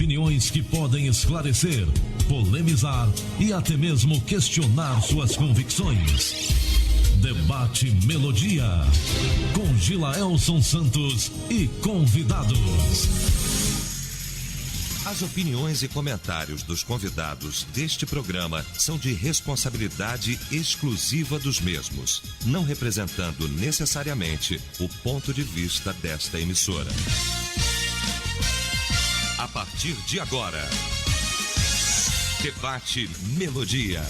opiniões que podem esclarecer, polemizar e até mesmo questionar suas convicções. Debate Melodia, com Gilaelson Santos e convidados. As opiniões e comentários dos convidados deste programa são de responsabilidade exclusiva dos mesmos, não representando necessariamente o ponto de vista desta emissora. A partir de agora, Debate Melodia.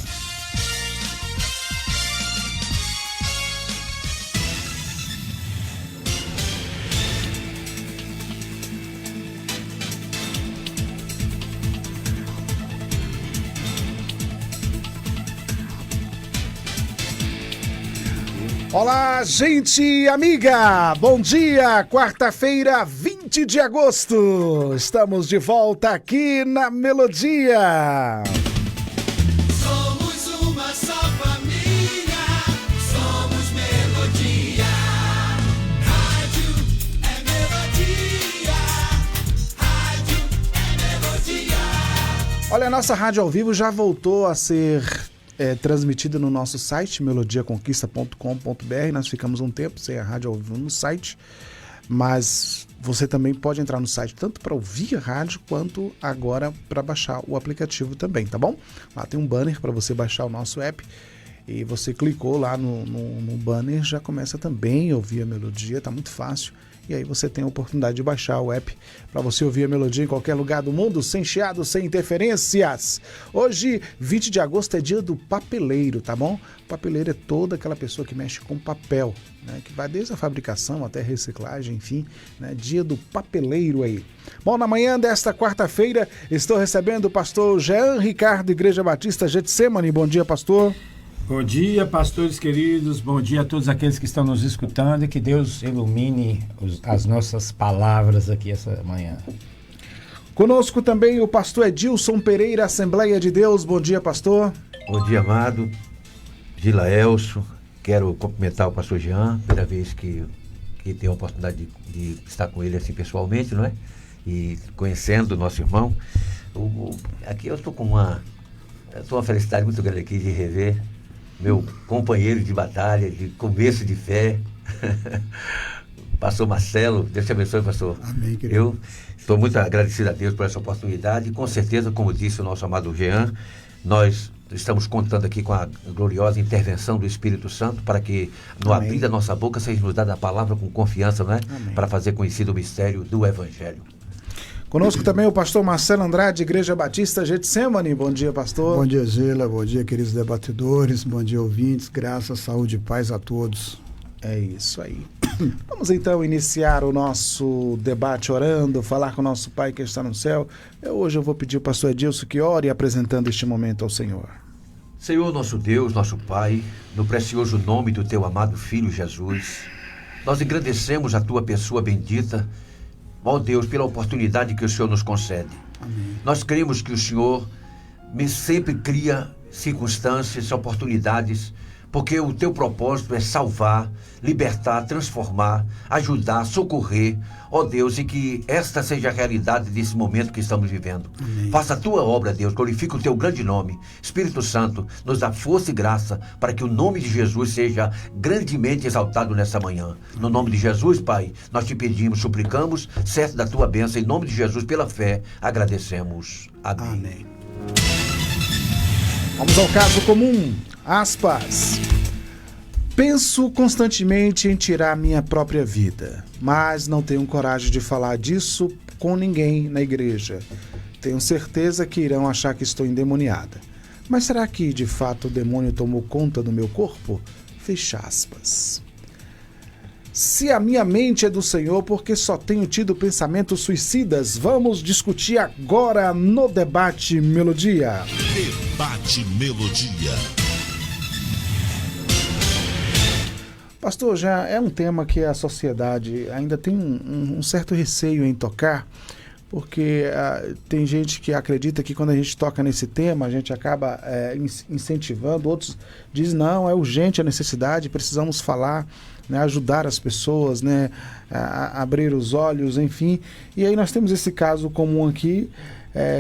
Olá, gente amiga! Bom dia! Quarta-feira, 20 de agosto. Estamos de volta aqui na Melodia. Somos uma só família, somos Melodia. Rádio é Melodia, rádio é Melodia. Olha, a nossa rádio ao vivo já voltou a ser transmitida no nosso site, melodiaconquista.com.br. Nós ficamos um tempo sem a rádio ao vivo no site, mas você também pode entrar no site tanto para ouvir a rádio quanto agora para baixar o aplicativo também, tá bom? Lá tem um banner para você baixar o nosso app e você clicou lá no banner, já começa também a ouvir a Melodia, tá muito fácil. E aí você tem a oportunidade de baixar o app para você ouvir a Melodia em qualquer lugar do mundo, sem chiado, sem interferências. Hoje, 20 de agosto, é dia do papeleiro, tá bom? O papeleiro é toda aquela pessoa que mexe com papel, né? Que vai desde a fabricação até a reciclagem, enfim, né? Dia do papeleiro aí. Bom, na manhã desta quarta-feira, estou recebendo o pastor Jean Ricardo, Igreja Batista Getsemane. Bom dia, pastor. Bom dia, pastores queridos, bom dia a todos aqueles que estão nos escutando e que Deus ilumine as nossas palavras aqui essa manhã. Conosco também o pastor Edilson Pereira, Assembleia de Deus. Bom dia, pastor. Bom dia, amado Gilaelson. Quero cumprimentar o pastor Jean, primeira vez que tenho a oportunidade de estar com ele assim pessoalmente, não é? E conhecendo o nosso irmão. Aqui eu estou com uma felicidade muito grande aqui de rever meu companheiro de batalha, de começo de fé, pastor Marcelo. Deus te abençoe, pastor. Amém, querido. Eu estou muito agradecido a Deus por essa oportunidade e com certeza, como disse o nosso amado Jean, nós estamos contando aqui com a gloriosa intervenção do Espírito Santo para que no Amém. abrir da nossa boca seja nos dada a palavra com confiança, não é? Amém. Para fazer conhecido o mistério do Evangelho. Conosco também o pastor Marcelo Andrade, Igreja Batista Getsemane. Bom dia, pastor. Bom dia, Gila. Bom dia, queridos debatedores. Bom dia, ouvintes. Graça, saúde e paz a todos. É isso aí. Vamos então iniciar o nosso debate orando, falar com o nosso Pai que está no céu. Hoje eu vou pedir ao pastor Edilson que ore apresentando este momento ao Senhor. Senhor nosso Deus, nosso Pai, no precioso nome do Teu amado Filho Jesus, nós engrandecemos a Tua pessoa bendita, ó Deus, pela oportunidade que o Senhor nos concede. Amém. Nós cremos que o Senhor sempre cria circunstâncias, oportunidades, porque o Teu propósito é salvar, libertar, transformar, ajudar, socorrer, ó Deus, e que esta seja a realidade desse momento que estamos vivendo. Amém. Faça a Tua obra, Deus, glorifica o Teu grande nome. Espírito Santo, nos dá força e graça para que o nome de Jesus seja grandemente exaltado nessa manhã. No nome de Jesus, Pai, nós te pedimos, suplicamos, certo da Tua bênção, em nome de Jesus, pela fé, agradecemos. Amém. Amém. Vamos ao caso comum. Aspas. Penso constantemente em tirar minha própria vida, mas não tenho coragem de falar disso com ninguém na igreja. Tenho certeza que irão achar que estou endemoniada. Mas será que, de fato, o demônio tomou conta do meu corpo? Fecha aspas. Se a minha mente é do Senhor, porque só tenho tido pensamentos suicidas? Vamos discutir agora no Debate Melodia. Debate Melodia. Pastor, já é um tema que a sociedade ainda tem um certo receio em tocar, porque tem gente que acredita que quando a gente toca nesse tema, a gente acaba incentivando, outros dizem, não, é urgente a necessidade, precisamos falar, né, ajudar as pessoas, né, a abrir os olhos, enfim. E aí nós temos esse caso comum aqui,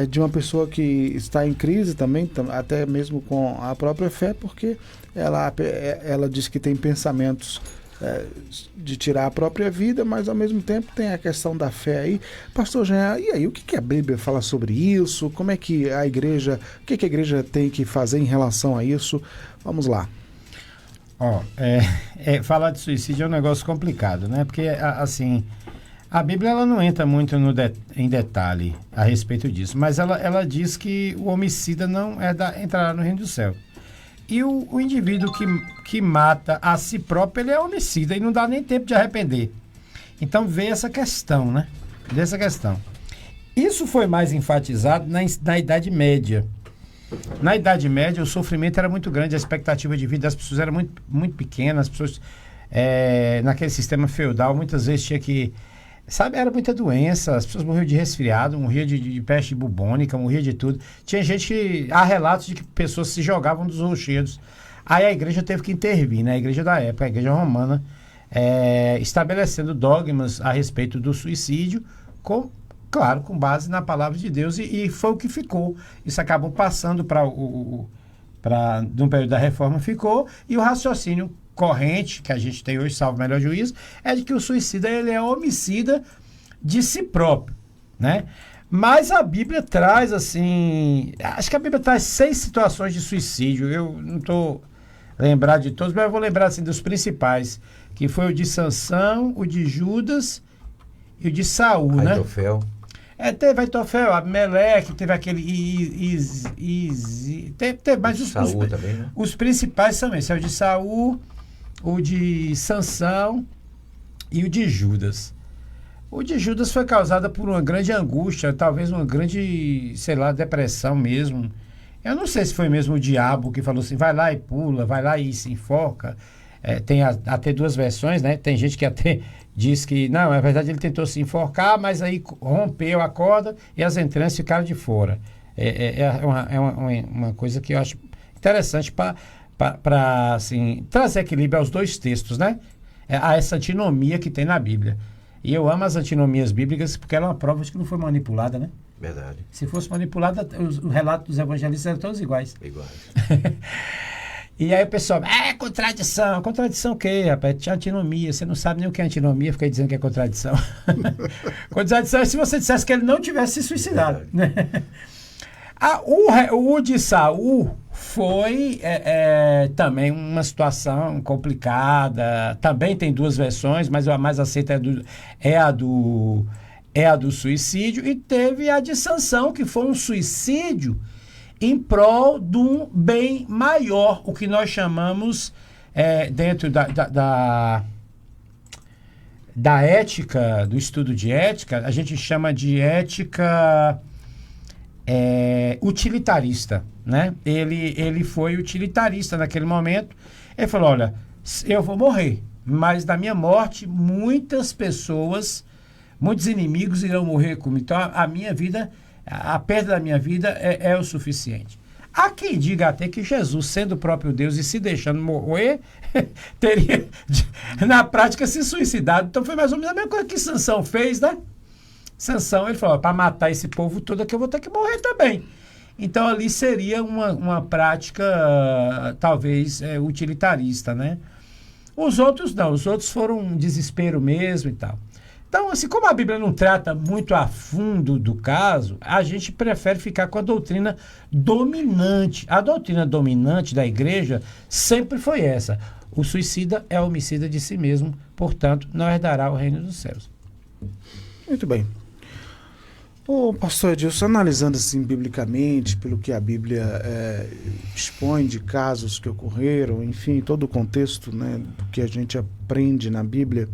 de uma pessoa que está em crise também, até mesmo com a própria fé, porque ela diz que tem pensamentos de tirar a própria vida, mas ao mesmo tempo tem a questão da fé aí. Pastor Jean, e aí, o que a Bíblia fala sobre isso? Como é que a igreja, o que a igreja tem que fazer em relação a isso? Vamos lá. Falar de suicídio é um negócio complicado, né? Porque, assim, a Bíblia ela não entra muito em detalhe a respeito disso, mas ela diz que o homicida não entrará no reino do céu. E o indivíduo que mata a si próprio, ele é homicida e não dá nem tempo de arrepender. Então vê essa questão, né? Dessa questão. Isso foi mais enfatizado na Idade Média. Na Idade Média, o sofrimento era muito grande, a expectativa de vida das pessoas era muito, muito pequena, as pessoas, naquele sistema feudal, muitas vezes tinha que... era muita doença, as pessoas morriam de resfriado, morriam de peste bubônica, morriam de tudo. Tinha gente que... Há relatos de que pessoas se jogavam dos rochedos. Aí a igreja teve que intervir, né? A igreja da época, a igreja romana, estabelecendo dogmas a respeito do suicídio, claro, com base na palavra de Deus, e foi o que ficou. Isso acabou passando no período da reforma, ficou, e o raciocínio corrente que a gente tem hoje, salvo o melhor juízo, é de que o suicida ele é homicida de si próprio, né? Mas a Bíblia traz, assim, acho que a Bíblia traz 6 situações de suicídio. Eu não estou lembrado de todos, mas eu vou lembrar, assim, dos principais, que foi o de Sansão, o de Judas e o de Saul, né? Aitofel. Teve Aitofel, Abimeleque, teve aquele teve mais Saul também, né? Os principais são esses, é o de Saul, o de Sansão e o de Judas. O de Judas foi causada por uma grande angústia, talvez uma grande, sei lá, depressão mesmo. Eu não sei se foi mesmo o diabo que falou assim, vai lá e pula, vai lá e se enforca. Tem até 2 versões, né? Tem gente que até diz que, não, na verdade ele tentou se enforcar, mas aí rompeu a corda e as entranhas ficaram de fora. Uma coisa que eu acho interessante para assim, trazer equilíbrio aos 2 textos, né? A essa antinomia que tem na Bíblia. E eu amo as antinomias bíblicas porque ela é uma prova de que não foi manipulada, né? Verdade. Se fosse manipulada, os relatos dos evangelistas eram todos iguais. Iguais. E aí o pessoal, contradição. Contradição o quê, rapaz? Tinha antinomia. Você não sabe nem o que é antinomia, fica aí dizendo que é contradição. Contradição é se você dissesse que ele não tivesse se suicidado. Né? O de Saul foi também uma situação complicada. Também tem 2 versões, mas a mais aceita é a do suicídio. E teve a de Sansão, que foi um suicídio em prol de um bem maior, o que nós chamamos, dentro da ética, do estudo de ética, a gente chama de ética utilitarista, né? Ele foi utilitarista naquele momento. Ele falou, olha, eu vou morrer, mas na minha morte muitas pessoas, muitos inimigos irão morrer comigo. Então a minha vida, a perda da minha vida é o suficiente. Há quem diga até que Jesus, sendo o próprio Deus e se deixando morrer, teria, na prática, se suicidado. Então foi mais ou menos a mesma coisa que Sansão fez, né? Sansão, ele falou, para matar esse povo todo aqui eu vou ter que morrer também. Então ali seria uma prática, talvez, utilitarista, né? Os outros não, os outros foram um desespero mesmo e tal. Então, assim, como a Bíblia não trata muito a fundo do caso, a gente prefere ficar com a doutrina dominante. A doutrina dominante da igreja sempre foi essa. O suicida é homicida de si mesmo, portanto, não herdará o reino dos céus. Muito bem. Ô, pastor Edilson, analisando assim biblicamente, pelo que a Bíblia expõe de casos que ocorreram, enfim, todo o contexto, né, do que a gente aprende na Bíblia,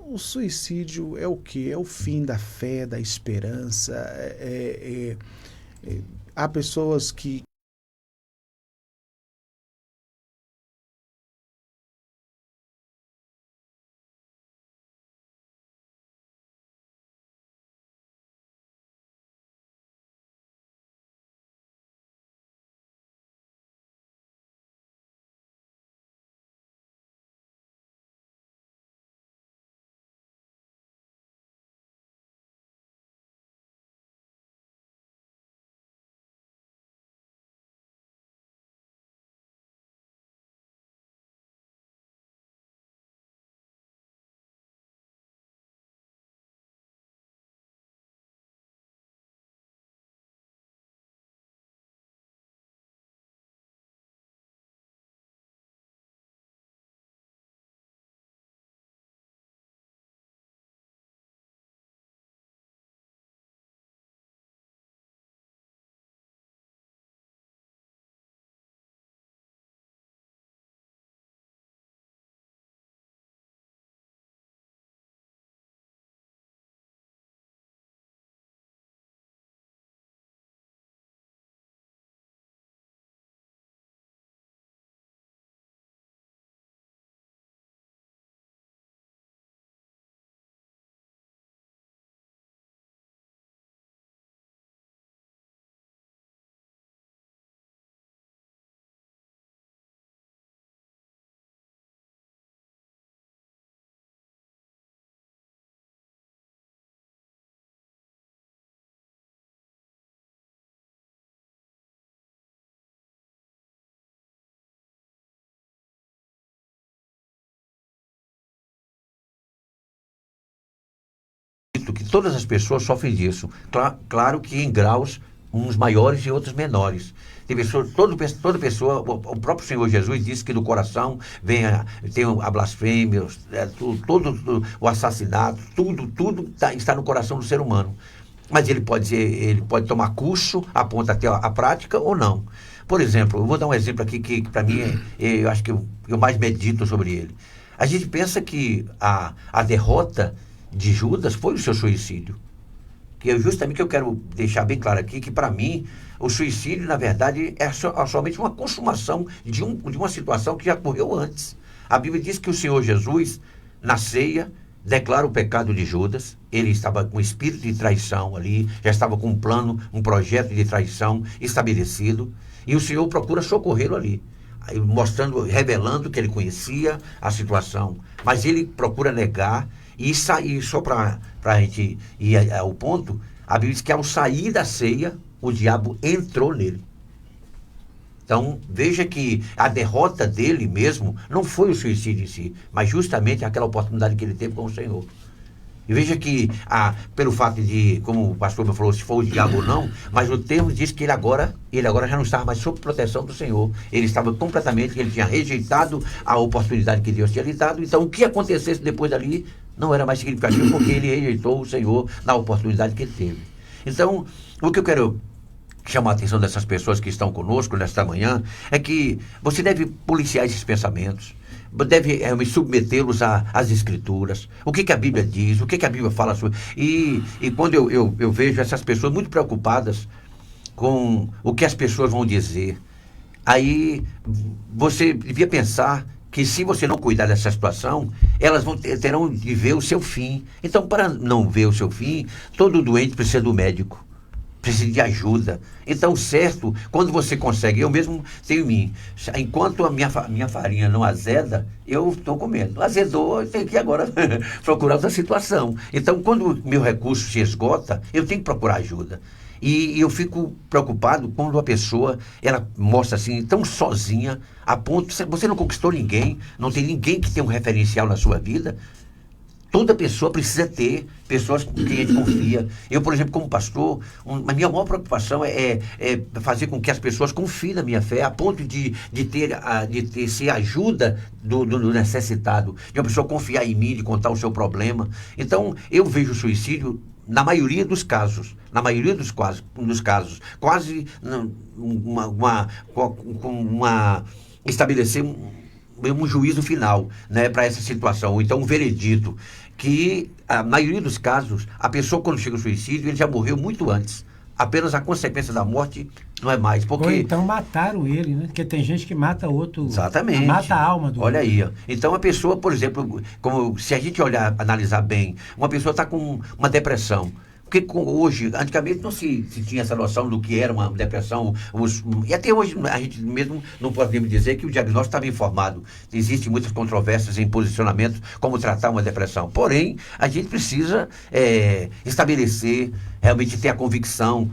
o suicídio é o quê? É o fim da fé, da esperança. Há pessoas que que todas as pessoas sofrem disso. Claro que em graus, uns maiores e outros menores. Tem pessoa, toda pessoa, o próprio Senhor Jesus disse que do coração tem a blasfêmia, todo o assassinato, tudo está no coração do ser humano. Mas ele pode tomar curso, aponta até a prática ou não. Por exemplo, eu vou dar um exemplo aqui que para mim eu acho que eu mais medito sobre ele. A gente pensa que a derrota de Judas foi o seu suicídio. Que justamente eu quero deixar bem claro aqui que para mim o suicídio na verdade é somente uma consumação de uma situação que já ocorreu antes. A Bíblia diz que o Senhor Jesus na ceia declara o pecado de Judas. Ele estava com espírito de traição ali, já estava com um plano, um projeto de traição estabelecido, e o Senhor procura socorrê-lo ali, revelando que ele conhecia a situação, mas ele procura negar e sair. Só para a gente ir ao ponto, a Bíblia diz que ao sair da ceia, o diabo entrou nele. Então, veja que a derrota dele mesmo não foi o suicídio em si, mas justamente aquela oportunidade que ele teve com o Senhor. E veja que, pelo fato de, como o pastor me falou, se foi o diabo ou não, mas o termo diz que ele agora já não estava mais sob proteção do Senhor. Ele tinha rejeitado a oportunidade que Deus tinha lhe dado. Então, o que acontecesse depois dali não era mais significativo, porque ele rejeitou o Senhor na oportunidade que ele teve. Então, o que eu quero chamar a atenção dessas pessoas que estão conosco nesta manhã é que você deve policiar esses pensamentos, deve submetê-los às escrituras, o que a Bíblia diz, o que a Bíblia fala sobre. E quando eu vejo essas pessoas muito preocupadas com o que as pessoas vão dizer, aí você devia pensar que se você não cuidar dessa situação, elas terão de ver o seu fim. Então, para não ver o seu fim, todo doente precisa do médico, precisa de ajuda. Então, certo, quando você consegue, eu mesmo tenho em mim, enquanto a minha farinha não azeda, eu estou comendo. Azedou, eu tenho que agora procurar outra situação. Então, quando o meu recurso se esgota, eu tenho que procurar ajuda. E eu fico preocupado quando a pessoa, ela mostra assim, tão sozinha, a ponto, você não conquistou ninguém, não tem ninguém que tenha um referencial na sua vida. Toda pessoa precisa ter pessoas com quem a gente confia. Eu, por exemplo, como pastor, a minha maior preocupação é fazer com que as pessoas confiem na minha fé, a ponto de ser ajuda do necessitado, de uma pessoa confiar em mim, de contar o seu problema. Então, eu vejo o suicídio, na maioria dos casos, quase estabelecer um juízo final, né, para essa situação, ou então um veredito, que a maioria dos casos, a pessoa quando chega ao suicídio, ele já morreu muito antes. Apenas a consequência da morte não é mais. Porque... Ou então mataram ele, né? Porque tem gente que mata outro. Exatamente. Mata a alma do Olha outro. aí. Então a pessoa, por exemplo, se a gente analisar bem, uma pessoa está com uma depressão. Porque hoje, antigamente não se tinha essa noção do que era uma depressão. E até hoje a gente mesmo não podemos dizer que o diagnóstico estava informado. Existem muitas controvérsias em posicionamento como tratar uma depressão. Porém, a gente precisa estabelecer, realmente ter a convicção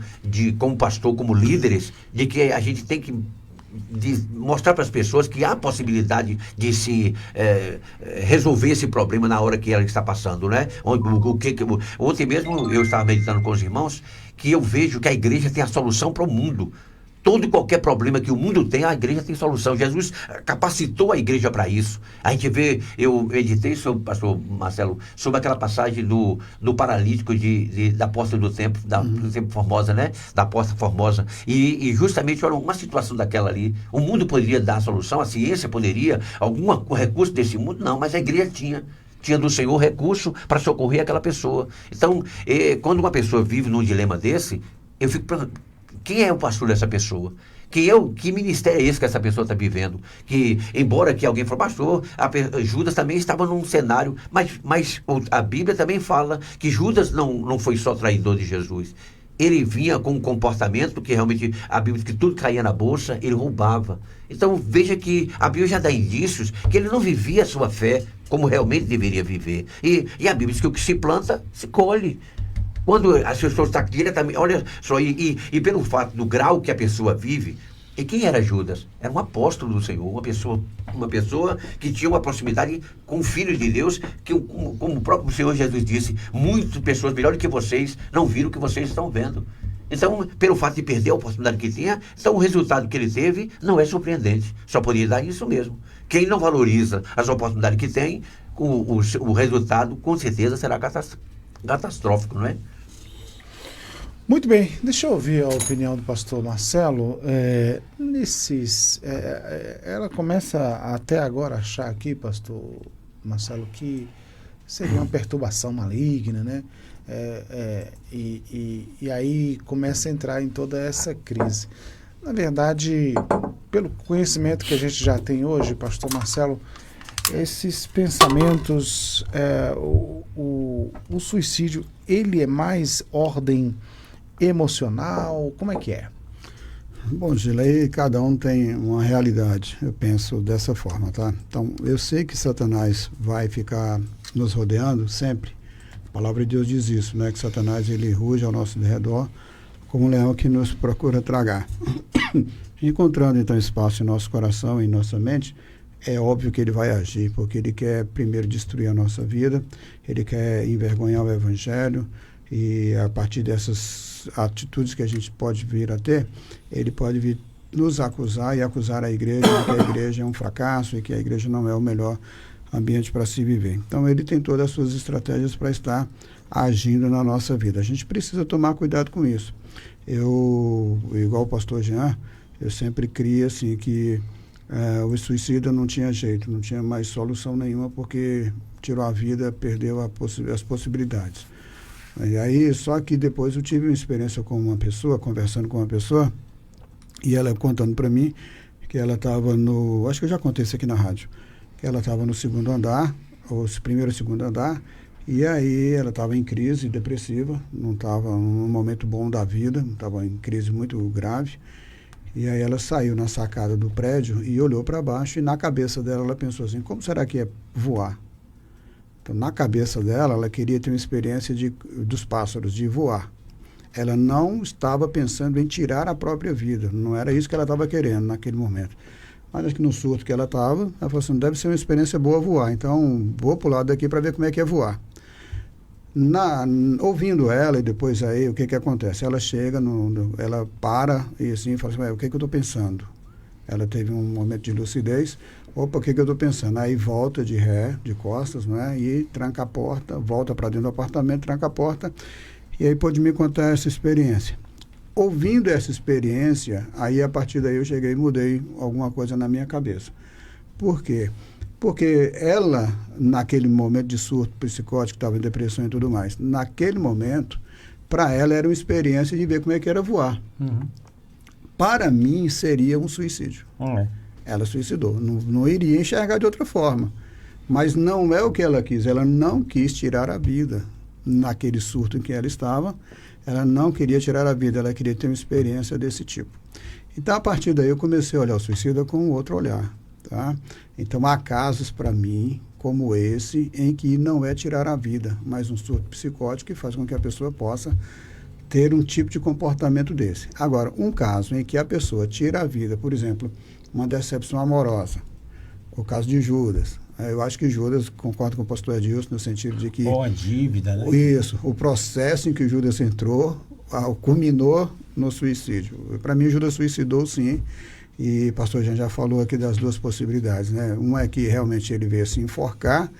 como pastor, como líderes, de que a gente tem que mostrar para as pessoas que há possibilidade de se resolver esse problema na hora que ela está passando, né? Ontem mesmo eu estava meditando com os irmãos que eu vejo que a igreja tem a solução para o mundo. Todo e qualquer problema que o mundo tem, a igreja tem solução. Jesus capacitou a igreja para isso. A gente vê, eu meditei sobre, pastor Marcelo, sobre aquela passagem do paralítico da porta do templo, do templo Formosa, né? Da porta Formosa. E justamente, olha, uma situação daquela ali, o mundo poderia dar a solução, a ciência poderia, algum recurso desse mundo, não, mas a igreja tinha do Senhor recurso para socorrer aquela pessoa. Então, quando uma pessoa vive num dilema desse, eu fico perguntando, quem é o pastor dessa pessoa? Que ministério é esse que essa pessoa está vivendo? Que, embora que alguém falou, pastor, Judas também estava num cenário, mas a Bíblia também fala que Judas não foi só traidor de Jesus. Ele vinha com um comportamento que realmente, a Bíblia diz que tudo caía na bolsa, ele roubava. Então veja que a Bíblia já dá indícios que ele não vivia a sua fé como realmente deveria viver. E a Bíblia diz que o que se planta, se colhe. Quando as pessoas estão diretamente, olha só, e pelo fato do grau que a pessoa vive, E quem era Judas? Era um apóstolo do Senhor, uma pessoa que tinha uma proximidade com o Filho de Deus, que, como o próprio Senhor Jesus disse, muitas pessoas melhores que vocês não viram o que vocês estão vendo. Então, pelo fato de perder a oportunidade que tinha, então o resultado que ele teve não é surpreendente. Só poderia dar isso mesmo. Quem não valoriza as oportunidades que tem, o resultado com certeza será catastrófico, não é? Muito bem, deixa eu ouvir a opinião do pastor Marcelo. Ela começa até agora a achar aqui, pastor Marcelo, que seria uma perturbação maligna, né? E aí começa a entrar em toda essa crise. Na verdade, pelo conhecimento que a gente já tem hoje, pastor Marcelo, esses pensamentos, o suicídio, ele é mais ordem emocional? Como é que é? Bom, Gila, aí cada um tem uma realidade, eu penso dessa forma, tá? Então, eu sei que Satanás vai ficar nos rodeando sempre. A palavra de Deus diz isso, né? Que Satanás, ele ruge ao nosso redor como um leão que nos procura tragar. Encontrando, então, espaço em nosso coração, em nossa mente, é óbvio que ele vai agir, porque ele quer primeiro destruir a nossa vida, ele quer envergonhar o Evangelho, e a partir dessas atitudes que a gente pode vir a ter, ele pode vir nos acusar e acusar a igreja de que a igreja é um fracasso e que a igreja não é o melhor ambiente para se viver. Então ele tem todas as suas estratégias para estar agindo na nossa vida. A gente precisa tomar cuidado com isso. Igual o pastor Jean, eu sempre criei assim que o suicida não tinha jeito, não tinha mais solução nenhuma, porque tirou a vida, perdeu as possibilidades. E aí, só que depois eu tive uma experiência com uma pessoa, conversando com uma pessoa, e ela contando para mim que ela estava acho que eu já contei isso aqui na rádio, que ela estava no segundo andar, ou primeiro ou segundo andar, e aí ela estava em crise depressiva, não estava num momento bom da vida, estava em crise muito grave, e aí ela saiu na sacada do prédio e olhou para baixo, e na cabeça dela ela pensou assim, como será que é voar? Então, na cabeça dela, ela queria ter uma experiência dos pássaros, de voar. Ela não estava pensando em tirar a própria vida, não era isso que ela estava querendo naquele momento. Mas acho que no surto que ela estava, ela falou assim, deve ser uma experiência boa voar, então vou pular daqui para ver como é que é voar. Ouvindo ela, e depois aí, o que acontece? Ela chega, ela para e assim, fala assim, o que eu estou pensando? Ela teve um momento de lucidez. Opa, o que eu estou pensando? Aí volta de ré, de costas, né? E tranca a porta, volta para dentro do apartamento, tranca a porta. E aí pôde me contar essa experiência. Ouvindo essa experiência, aí a partir daí eu cheguei e mudei alguma coisa na minha cabeça. Por quê? Porque ela, naquele momento de surto psicótico, estava em depressão e tudo mais, naquele momento, para ela era uma experiência de ver como é que era voar. Uhum. Para mim, seria um suicídio. Ela suicidou. Não iria enxergar de outra forma. Mas não é o que ela quis. Ela não quis tirar a vida. Naquele surto em que ela estava, ela não queria tirar a vida. Ela queria ter uma experiência desse tipo. Então, a partir daí, eu comecei a olhar o suicida com outro olhar. Tá? Então, há casos, para mim, como esse, em que não é tirar a vida, mas um surto psicótico que faz com que a pessoa possa ter um tipo de comportamento desse. Agora, um caso em que a pessoa tira a vida, por exemplo, uma decepção amorosa, o caso de Judas. Eu acho que Judas, concordo com o pastor Edilson, no sentido de que... Ou a dívida, né? Isso, o processo em que Judas entrou, culminou no suicídio. Para mim, Judas suicidou, sim, e o pastor Jean já falou aqui das duas possibilidades, né? Uma é que realmente ele veio se enforcar,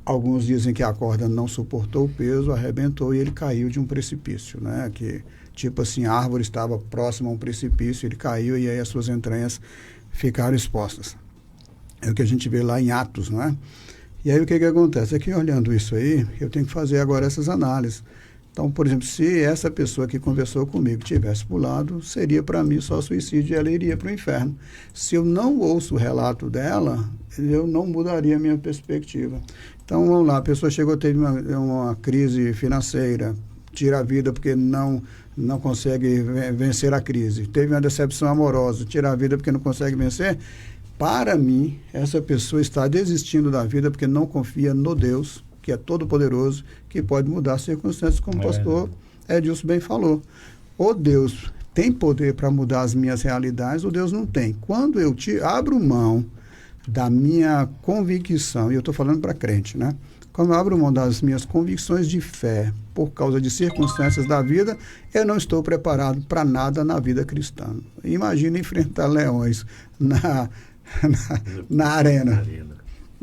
alguns dizem que a corda não suportou o peso, arrebentou e ele caiu de um precipício, né? Que, tipo assim, a árvore estava próxima a um precipício, ele caiu e aí as suas entranhas ficaram expostas. É o que a gente vê lá em Atos, não é? E aí o que acontece? É que olhando isso aí, eu tenho que fazer agora essas análises. Então, por exemplo, se essa pessoa que conversou comigo tivesse pulado, seria para mim só suicídio e ela iria para o inferno. Se eu não ouço o relato dela, eu não mudaria a minha perspectiva. Então, vamos lá, a pessoa chegou, teve uma crise financeira, tira a vida porque não consegue vencer a crise. Teve uma decepção amorosa, tira a vida porque não consegue vencer. Para mim, essa pessoa está desistindo da vida porque não confia no Deus, que é todo-poderoso, que pode mudar as circunstâncias, como o pastor Edilson bem falou. Ou Deus tem poder para mudar as minhas realidades ou Deus não tem. Quando eu abro mão da minha convicção, e eu estou falando para crente, né? Quando eu abro mão das minhas convicções de fé por causa de circunstâncias da vida, eu não estou preparado para nada na vida cristã. Imagina enfrentar leões na arena.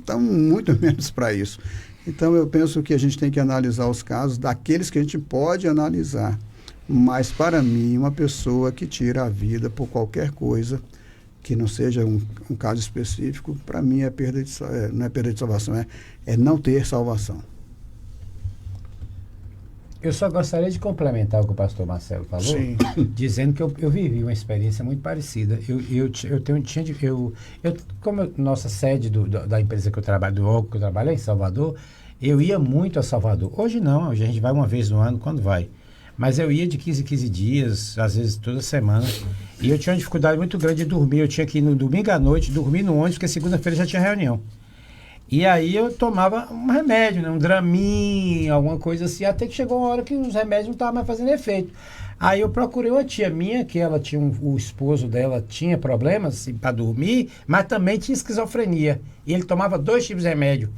Então, muito menos para isso. Então, eu penso que a gente tem que analisar os casos daqueles que a gente pode analisar. Mas, para mim, uma pessoa que tira a vida por qualquer coisa, que não seja um caso específico, para mim não é perda de salvação, é não ter salvação. Eu só gostaria de complementar o que o pastor Marcelo falou, Sim. dizendo que eu vivi uma experiência muito parecida. Nossa sede da empresa que eu trabalho, do órgão que eu trabalho é em Salvador, eu ia muito a Salvador. Hoje não, hoje a gente vai uma vez no ano, quando vai. Mas eu ia de 15 em 15 dias, às vezes toda semana, e eu tinha uma dificuldade muito grande de dormir. Eu tinha que ir no domingo à noite, dormir no ônibus, porque segunda-feira já tinha reunião. E aí eu tomava um remédio, né? Um Dramin, alguma coisa assim, até que chegou uma hora que os remédios não estavam mais fazendo efeito. Aí eu procurei uma tia minha, que ela tinha o esposo dela tinha problemas assim, para dormir, mas também tinha esquizofrenia. E ele tomava 2 tipos de remédio.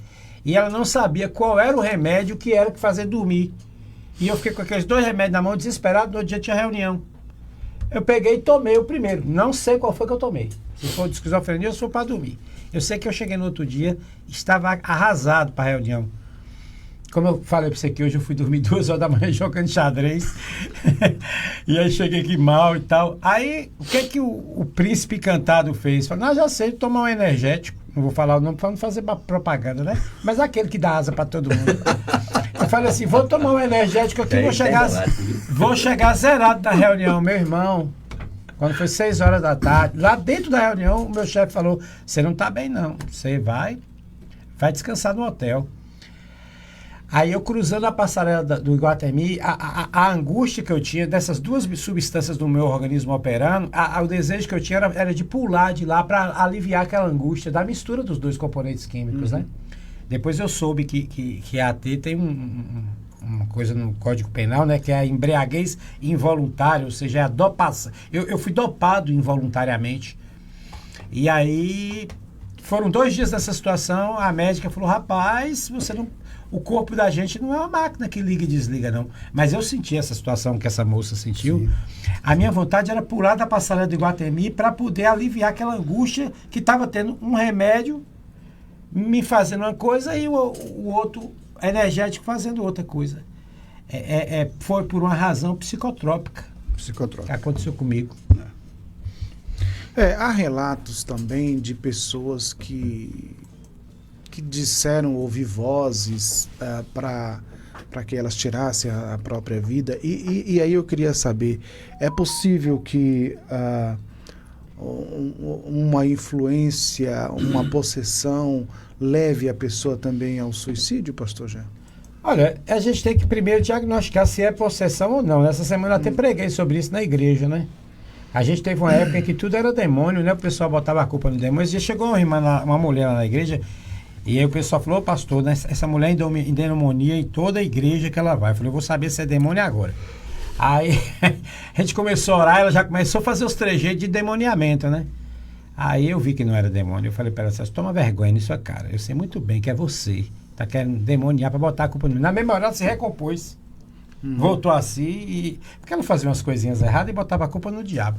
E ela não sabia qual era o remédio que era que fazia dormir. E eu fiquei com aqueles 2 remédios na mão, desesperado, no outro dia tinha reunião. Eu peguei e tomei o primeiro. Não sei qual foi que eu tomei. Se for de esquizofrenia ou se for para dormir. Eu sei que eu cheguei no outro dia, estava arrasado para a reunião. Como eu falei para você que hoje eu fui dormir 2 horas da manhã jogando xadrez. E aí cheguei aqui mal e tal. Aí, o que o príncipe encantado fez? Falei, não, já sei, tomar um energético. Não vou falar o nome para não fazer propaganda, né? Mas aquele que dá asa para todo mundo. Eu falei assim, vou tomar um energético aqui, vou chegar zerado da reunião, meu irmão. Quando foi 6 horas da tarde, lá dentro da reunião, o meu chefe falou, você não tá bem não, você vai descansar no hotel. Aí eu cruzando a passarela do Iguatemi, a angústia que eu tinha dessas 2 substâncias do meu organismo operando, o desejo que eu tinha era de pular de lá para aliviar aquela angústia da mistura dos 2 componentes químicos, né? Depois eu soube que a AT tem uma coisa no Código Penal, né, que é a embriaguez involuntária, ou seja, é a dopação. Eu fui dopado involuntariamente. E aí foram 2 dias dessa situação, a médica falou, rapaz, o corpo da gente não é uma máquina que liga e desliga, não. Mas eu senti essa situação que essa moça sentiu. Sim. A minha vontade era pular da passarela do Iguatemi para poder aliviar aquela angústia que estava tendo um remédio me fazendo uma coisa e o outro energético fazendo outra coisa. Foi por uma razão psicotrópica. Que aconteceu comigo. Há relatos também de pessoas que disseram ouvir vozes para que elas tirassem a própria vida. E aí eu queria saber, é possível que uma influência, uma possessão leve a pessoa também ao suicídio, pastor Jean? Olha, a gente tem que primeiro diagnosticar se é possessão ou não. Nessa semana eu até preguei sobre isso na igreja, né? A gente teve uma época em que tudo era demônio, né? O pessoal botava a culpa no demônio. E chegou uma mulher lá na igreja, e aí o pessoal falou, pastor, né, essa mulher em demonia em toda a igreja que ela vai. Eu falei, eu vou saber se é demônio agora. Aí a gente começou a orar, ela já começou a fazer os trejeitos de demoniamento, né? Aí eu vi que não era demônio. Eu falei para ela assim, toma vergonha na sua cara. Eu sei muito bem que é você. Tá querendo demoniar para botar a culpa no mim. Na mesma hora ela se recompôs. Voltou assim, porque ela fazia umas coisinhas erradas e botava a culpa no diabo.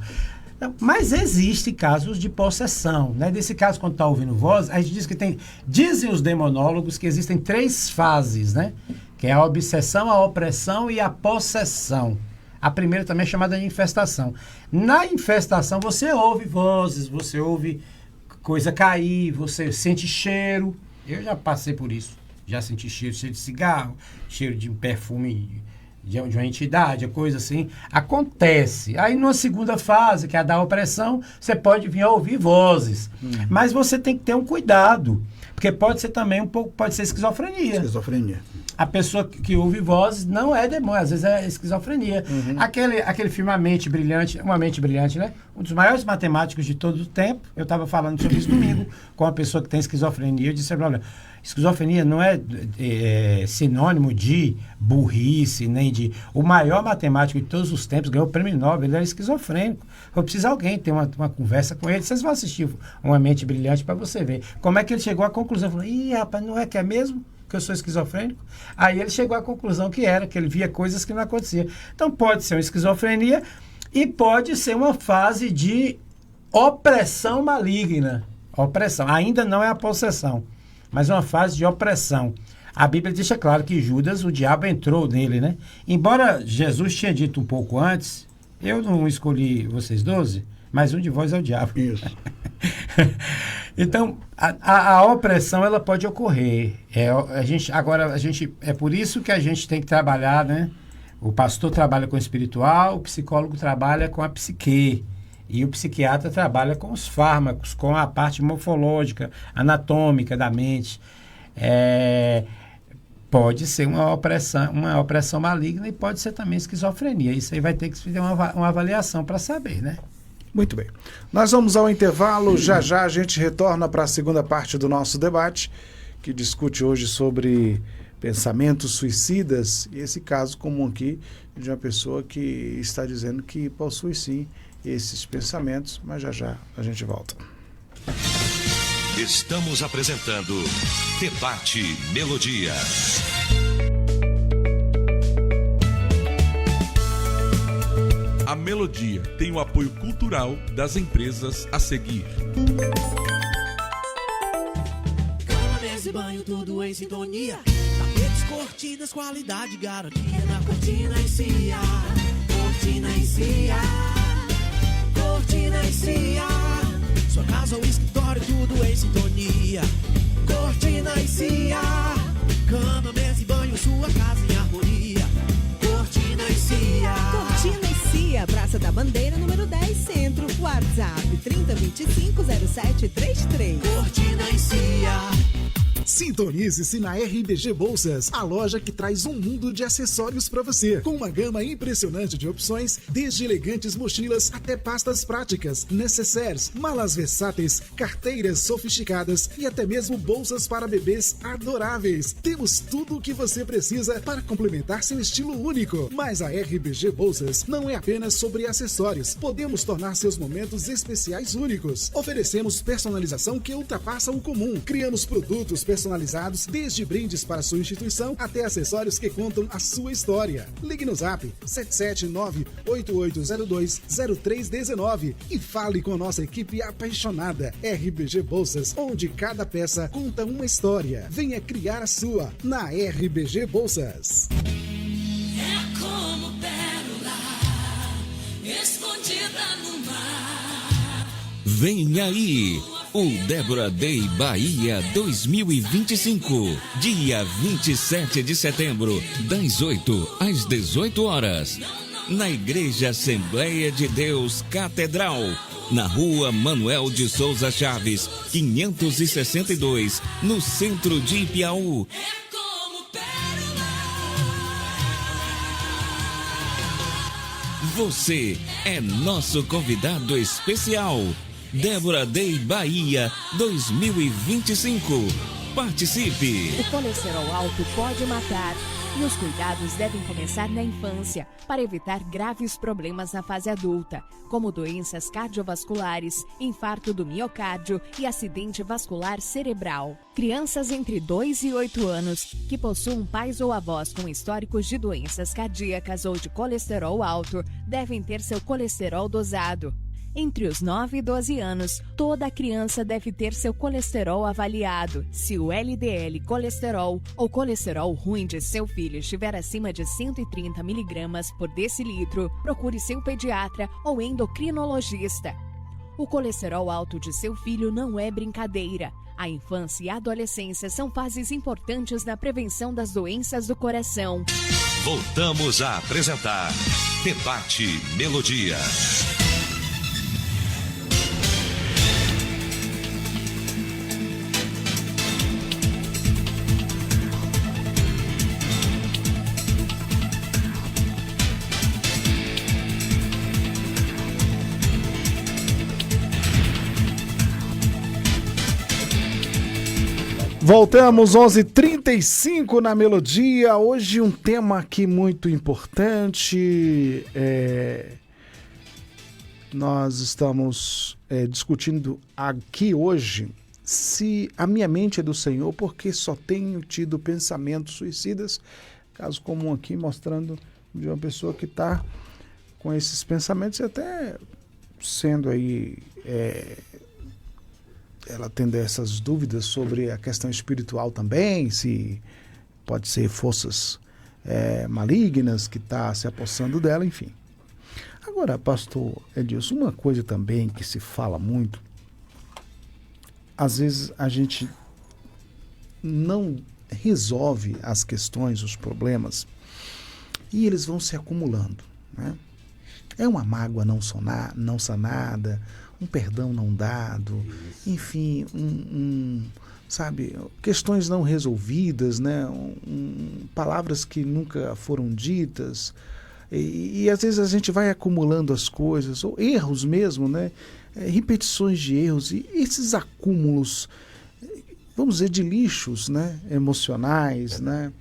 Mas existem casos de possessão, né? Desse caso, quando está ouvindo voz, a gente diz que dizem os demonólogos que existem 3 fases, né? Que é a obsessão, a opressão e a possessão. A primeira também é chamada de infestação. Na infestação você ouve vozes, você ouve coisa cair, você sente cheiro. Eu já passei por isso. Já senti cheiro de cigarro, cheiro de perfume de uma entidade, coisa assim. Acontece. Aí numa segunda fase, que é a da opressão, você pode vir a ouvir vozes. Mas você tem que ter um cuidado. Porque pode ser também pode ser esquizofrenia. Esquizofrenia. A pessoa que ouve vozes não é demônio, às vezes é esquizofrenia. Aquele filme Uma Mente Brilhante, né? Um dos maiores matemáticos de todo o tempo. Eu estava falando sobre isso domingo com uma pessoa que tem esquizofrenia. Eu disse, Esquizofrenia não é sinônimo de burrice, nem de... O maior matemático de todos os tempos ganhou o prêmio Nobel, ele era esquizofrênico. Eu preciso alguém ter uma conversa com ele. Vocês vão assistir Uma Mente Brilhante para você ver como é que ele chegou à conclusão. Falou, ih, rapaz, não é que é mesmo que eu sou esquizofrênico? Aí ele chegou à conclusão que ele via coisas que não aconteciam. Então pode ser uma esquizofrenia e pode ser uma fase de opressão maligna. Opressão. Ainda não é a possessão, mas uma fase de opressão. A Bíblia deixa claro que Judas, o diabo entrou nele, né? Embora Jesus tinha dito um pouco antes, eu não escolhi vocês 12, mas um de vós é o diabo. Isso. Então, a opressão, ela pode ocorrer. É por isso que a gente tem que trabalhar, né? O pastor trabalha com o espiritual, o psicólogo trabalha com a psique. E o psiquiatra trabalha com os fármacos, com a parte morfológica, anatômica da mente. Pode ser uma opressão maligna e pode ser também esquizofrenia. Isso aí vai ter que fazer uma avaliação para saber, né? Muito bem. Nós vamos ao intervalo. Já já a gente retorna para a segunda parte do nosso debate, que discute hoje sobre pensamentos suicidas. E esse caso comum aqui de uma pessoa que está dizendo que possui sim esses pensamentos, mas já já a gente volta. Estamos apresentando Debate Melodia. A Melodia tem o apoio cultural das empresas a seguir. Cama, mesa e banho, tudo em sintonia. Tapetes, cortinas, qualidade, garantia na Cortina e Cia. Cortina e Cia. Cortina e Cia. Sua casa ou escritório, tudo em sintonia. Cortina e Cia. Cama, mesa e banho, sua casa em harmonia. Cortina e Cia. Cortina e Cia, Praça da Bandeira, número 10, Centro. WhatsApp 30250733. Cortina e Cia. Sintonize-se na RBG Bolsas, a loja que traz um mundo de acessórios para você, com uma gama impressionante de opções, desde elegantes mochilas até pastas práticas, necessaires, malas versáteis, carteiras sofisticadas e até mesmo bolsas para bebês adoráveis. Temos tudo o que você precisa para complementar seu estilo único. Mas a RBG Bolsas não é apenas sobre acessórios, podemos tornar seus momentos especiais únicos. Oferecemos personalização que ultrapassa o comum. Criamos produtos personalizados, desde brindes para sua instituição até acessórios que contam a sua história. Ligue no Zap 779-8802-0319 e fale com a nossa equipe apaixonada. RBG Bolsas, onde cada peça conta uma história. Venha criar a sua na RBG Bolsas. É como pérola escondida no mar. Vem aí o Débora Day Bahia 2025, dia 27 de setembro, das 8 às 18 horas, na Igreja Assembleia de Deus Catedral, na Rua Manuel de Souza Chaves, 562, no centro de Ipiaú. Você é nosso convidado especial. Débora Day Bahia 2025. Participe! O colesterol alto pode matar e os cuidados devem começar na infância para evitar graves problemas na fase adulta, como doenças cardiovasculares, infarto do miocárdio e acidente vascular cerebral. Crianças entre 2 e 8 anos que possuam pais ou avós com históricos de doenças cardíacas ou de colesterol alto devem ter seu colesterol dosado. Entre os 9 e 12 anos, toda criança deve ter seu colesterol avaliado. Se o LDL colesterol ou colesterol ruim de seu filho estiver acima de 130 mg por decilitro, procure seu pediatra ou endocrinologista. O colesterol alto de seu filho não é brincadeira. A infância e a adolescência são fases importantes na prevenção das doenças do coração. Voltamos a apresentar Debate Melodia. Voltamos 11h35 na Melodia. Hoje um tema aqui muito importante. Nós estamos discutindo aqui hoje se a minha mente é do Senhor, porque só tenho tido pensamentos suicidas. Caso comum aqui, mostrando de uma pessoa que está com esses pensamentos e até sendo aí... ela tendo essas dúvidas sobre a questão espiritual também, se pode ser forças malignas que está se apossando dela, enfim. Agora, pastor Edilson, uma coisa também que se fala muito, às vezes a gente não resolve as questões, os problemas, e eles vão se acumulando, né? É uma mágoa não sanada, um perdão não dado, enfim, sabe, questões não resolvidas, né? Palavras que nunca foram ditas, e às vezes a gente vai acumulando as coisas, ou erros mesmo, né? Repetições de erros, e esses acúmulos, vamos dizer, de lixos, né? Emocionais, né?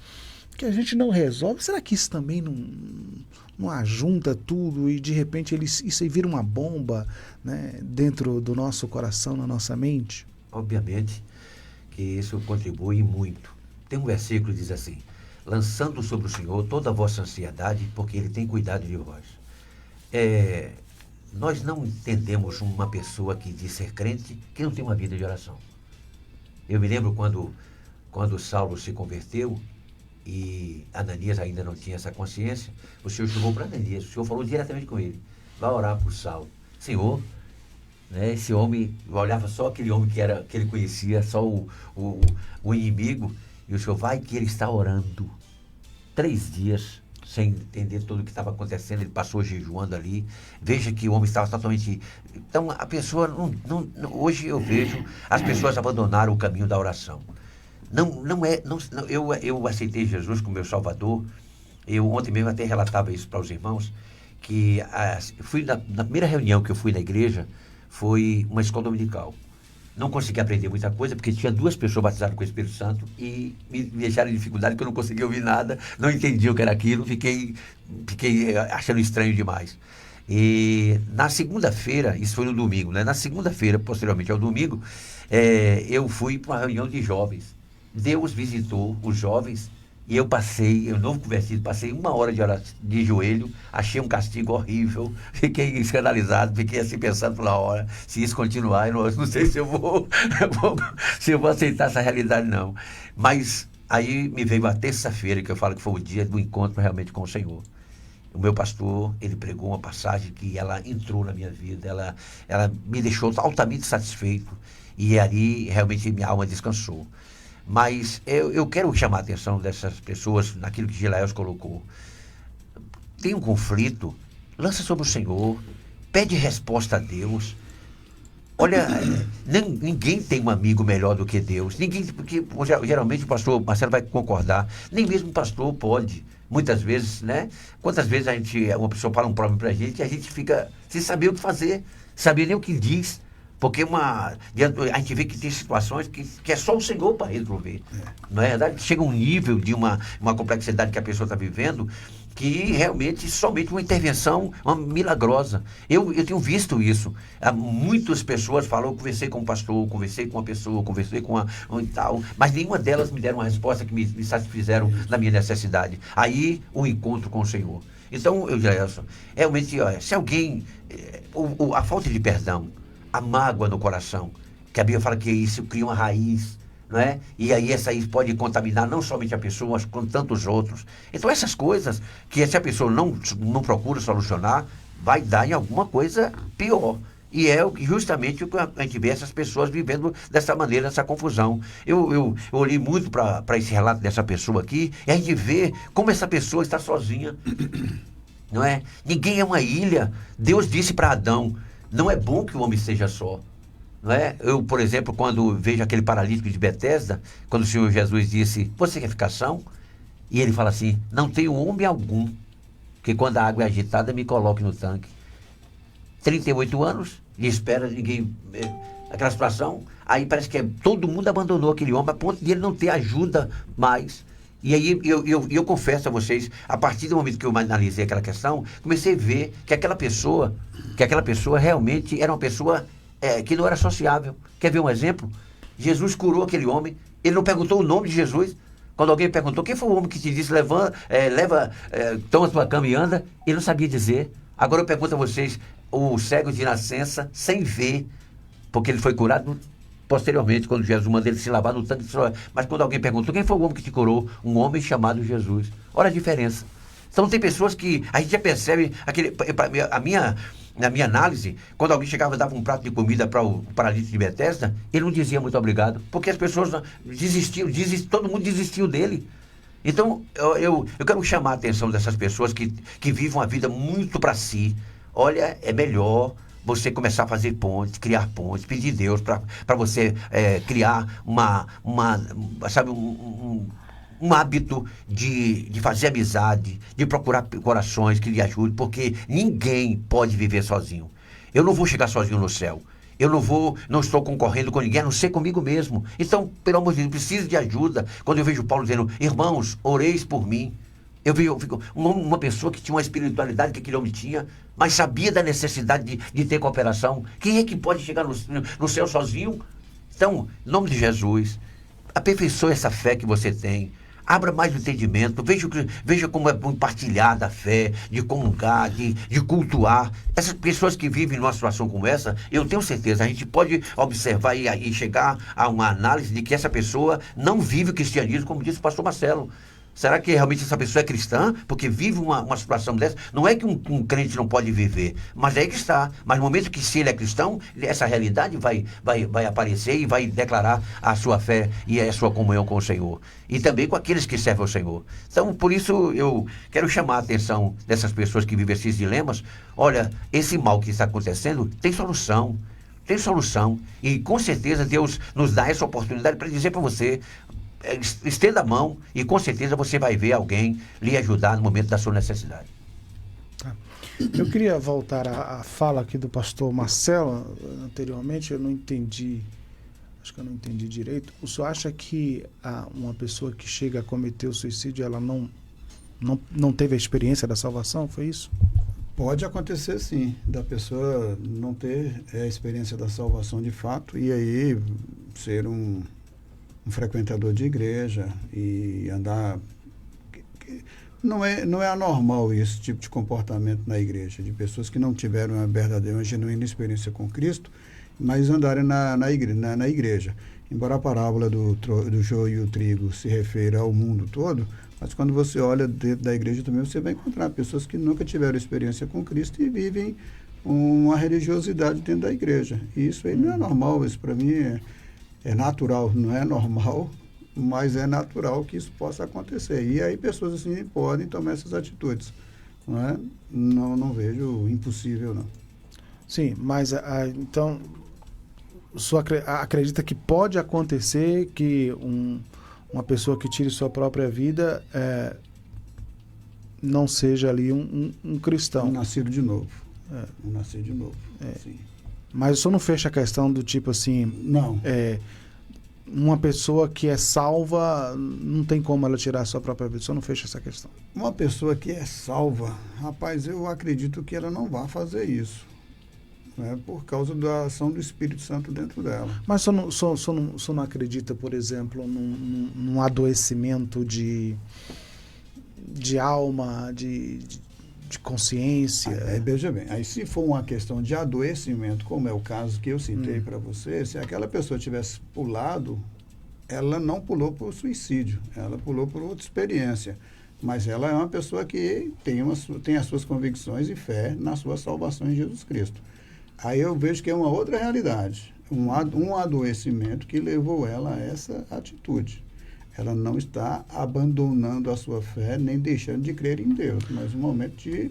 Que a gente não resolve. Será que isso também não ajunta tudo e de repente isso aí vira uma bomba, né, dentro do nosso coração, na nossa mente? Obviamente que isso contribui muito. Tem um versículo que diz assim: lançando sobre o Senhor toda a vossa ansiedade, porque Ele tem cuidado de vós. Nós não entendemos uma pessoa que diz ser crente que não tem uma vida de oração. Eu me lembro quando Saulo se converteu, e Ananias ainda não tinha essa consciência, o Senhor chamou para Ananias, o Senhor falou diretamente com ele: vai orar por Saulo. Senhor, né, esse homem, olhava só aquele homem que ele conhecia, só o inimigo, e o Senhor, vai que ele está orando. 3 dias, sem entender tudo o que estava acontecendo, ele passou jejuando ali. Veja que o homem estava totalmente... Então, a pessoa, hoje eu vejo, as pessoas abandonaram o caminho da oração. Eu aceitei Jesus como meu Salvador. Eu ontem mesmo até relatava isso para os irmãos, que fui na primeira reunião que eu fui na igreja, foi uma escola dominical. Não consegui aprender muita coisa, porque tinha 2 pessoas batizadas com o Espírito Santo e me deixaram em dificuldade, porque eu não conseguia ouvir nada, não entendi o que era aquilo, fiquei achando estranho demais. E na segunda-feira, isso foi no domingo, né? Na segunda-feira, posteriormente ao domingo, eu fui para uma reunião de jovens. Deus visitou os jovens e eu novo convertido, passei 1 hora de joelho, achei um castigo horrível, fiquei escandalizado, fiquei assim pensando na hora, se isso continuar, eu não sei se eu vou aceitar essa realidade, não. Mas aí me veio a terça-feira, que eu falo que foi o dia do encontro realmente com o Senhor. O meu pastor, ele pregou uma passagem que ela entrou na minha vida, ela me deixou altamente satisfeito, e ali realmente minha alma descansou. Mas eu quero chamar a atenção dessas pessoas naquilo que Gilael colocou. Tem um conflito, lança sobre o Senhor, pede resposta a Deus. Olha, ninguém tem um amigo melhor do que Deus. Ninguém, porque geralmente o pastor Marcelo vai concordar, nem mesmo o pastor pode. Muitas vezes, né? Quantas vezes uma pessoa fala um problema pra gente e a gente fica sem saber o que fazer, saber nem o que diz. Porque a gente vê que tem situações que é só o Senhor para resolver. Não é verdade? Chega um nível de uma complexidade que a pessoa está vivendo que realmente somente uma intervenção milagrosa. Eu tenho visto isso. Muitas pessoas falam, eu conversei com um pastor, conversei com uma pessoa, conversei com uma e tal, mas nenhuma delas me deram uma resposta que me satisfizeram na minha necessidade. Aí, o encontro com o Senhor. Então, realmente, se alguém... a falta de perdão, a mágoa no coração, que a Bíblia fala que isso cria uma raiz, não é? E aí essa raiz pode contaminar não somente a pessoa, mas com tantos outros. Então essas coisas que se a pessoa não procura solucionar, vai dar em alguma coisa pior. E é justamente o que a gente vê essas pessoas vivendo dessa maneira, dessa confusão. Eu olhei muito para esse relato dessa pessoa aqui, e a gente vê como essa pessoa está sozinha. Não é? Ninguém é uma ilha. Deus disse para Adão: não é bom que o homem seja só. Não é? Eu, por exemplo, quando vejo aquele paralítico de Betesda, quando o Senhor Jesus disse: você quer ficar são? E ele fala assim: não tenho homem algum que quando a água é agitada me coloque no tanque. 38 anos, de espera, ninguém... aquela situação, aí parece que todo mundo abandonou aquele homem a ponto de ele não ter ajuda mais. E aí eu confesso a vocês, a partir do momento que eu analisei aquela questão, comecei a ver que aquela pessoa realmente era uma pessoa que não era sociável. Quer ver um exemplo? Jesus curou aquele homem, ele não perguntou o nome de Jesus. Quando alguém perguntou, quem foi o homem que te disse, toma a tua cama e anda? Ele não sabia dizer. Agora eu pergunto a vocês, o cego de nascença, sem ver, porque ele foi curado posteriormente, quando Jesus manda ele se lavar no tanque de Siloé. Mas quando alguém perguntou, quem foi o homem que te curou? Um homem chamado Jesus. Olha a diferença. Então tem pessoas que a gente já percebe, na minha análise, quando alguém chegava e dava um prato de comida para o paralítico de Betesda, ele não dizia muito obrigado, porque as pessoas desistiam, todo mundo desistiu dele. Então, eu quero chamar a atenção dessas pessoas que vivem uma vida muito para si. Olha, é melhor você começar a fazer pontes, criar pontes, pedir a Deus para você criar um hábito de fazer amizade, de procurar corações que lhe ajudem, porque ninguém pode viver sozinho. Eu não vou chegar sozinho no céu. Eu não estou concorrendo com ninguém, a não ser comigo mesmo. Então, pelo amor de Deus, preciso de ajuda. Quando eu vejo Paulo dizendo, irmãos, oreis por mim. Eu vi uma pessoa que tinha uma espiritualidade que aquele homem tinha, mas sabia da necessidade de ter cooperação. Quem é que pode chegar no céu sozinho? Então, em nome de Jesus, aperfeiçoe essa fé que você tem. Abra mais o entendimento, veja como é bom partilhar da fé, de comungar, de cultuar. Essas pessoas que vivem numa situação como essa, eu tenho certeza, a gente pode observar e chegar a uma análise de que essa pessoa não vive o cristianismo, como disse o pastor Marcelo. Será que realmente essa pessoa é cristã? Porque vive uma situação dessa. Não é que um crente não pode viver, mas é que está. Mas no momento que se ele é cristão, essa realidade vai aparecer e vai declarar a sua fé e a sua comunhão com o Senhor. E também com aqueles que servem ao Senhor. Então, por isso, eu quero chamar a atenção dessas pessoas que vivem esses dilemas. Olha, esse mal que está acontecendo tem solução. Tem solução. E com certeza Deus nos dá essa oportunidade para dizer para você... estenda a mão e com certeza você vai ver alguém lhe ajudar no momento da sua necessidade. Tá. Eu queria voltar à fala aqui do pastor Marcelo anteriormente, eu não entendi, acho que eu não entendi direito. O senhor acha que uma pessoa que chega a cometer o suicídio, ela não teve a experiência da salvação, foi isso? Pode acontecer sim, da pessoa não ter a experiência da salvação de fato e aí ser um frequentador de igreja e andar... Não é anormal esse tipo de comportamento na igreja, de pessoas que não tiveram uma verdadeira, uma genuína experiência com Cristo, mas andarem na igreja. Embora a parábola do joio e o trigo se refira ao mundo todo, mas quando você olha dentro da igreja também, você vai encontrar pessoas que nunca tiveram experiência com Cristo e vivem uma religiosidade dentro da igreja. E isso aí não é normal, isso para mim é natural, não é normal, mas é natural que isso possa acontecer. E aí pessoas assim podem tomar essas atitudes. Não vejo impossível, não. Sim, mas então o senhor acredita que pode acontecer que uma pessoa que tire sua própria vida não seja ali um cristão? Um nascido de novo. Um nascido de novo, sim. Mas o senhor não fecha a questão do tipo assim... Não. Uma pessoa que é salva, não tem como ela tirar a sua própria vida. O senhor não fecha essa questão? Uma pessoa que é salva, rapaz, eu acredito que ela não vai fazer isso. Por causa da ação do Espírito Santo dentro dela. Mas o senhor não acredita, por exemplo, num adoecimento de alma, de consciência? Veja bem, aí se for uma questão de adoecimento, como é o caso que eu citei para você, se aquela pessoa tivesse pulado, ela não pulou por suicídio, ela pulou por outra experiência. Mas ela é uma pessoa que tem as suas convicções e fé na sua salvação em Jesus Cristo. Aí eu vejo que é uma outra realidade, um adoecimento que levou ela a essa atitude. Ela não está abandonando a sua fé, nem deixando de crer em Deus, mas um momento de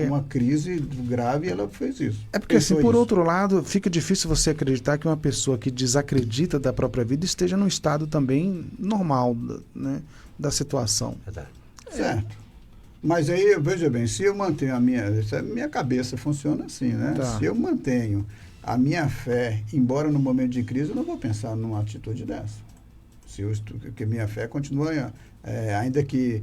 uma crise grave, ela fez isso. É porque, assim, por outro lado, fica difícil você acreditar que uma pessoa que desacredita da própria vida esteja num estado também normal, né, da situação. Verdade. Certo. Mas aí, veja bem, se eu mantenho a minha cabeça funciona assim, né? Tá. Se eu mantenho a minha fé, embora no momento de crise, eu não vou pensar numa atitude dessa. Porque minha fé continua, ainda que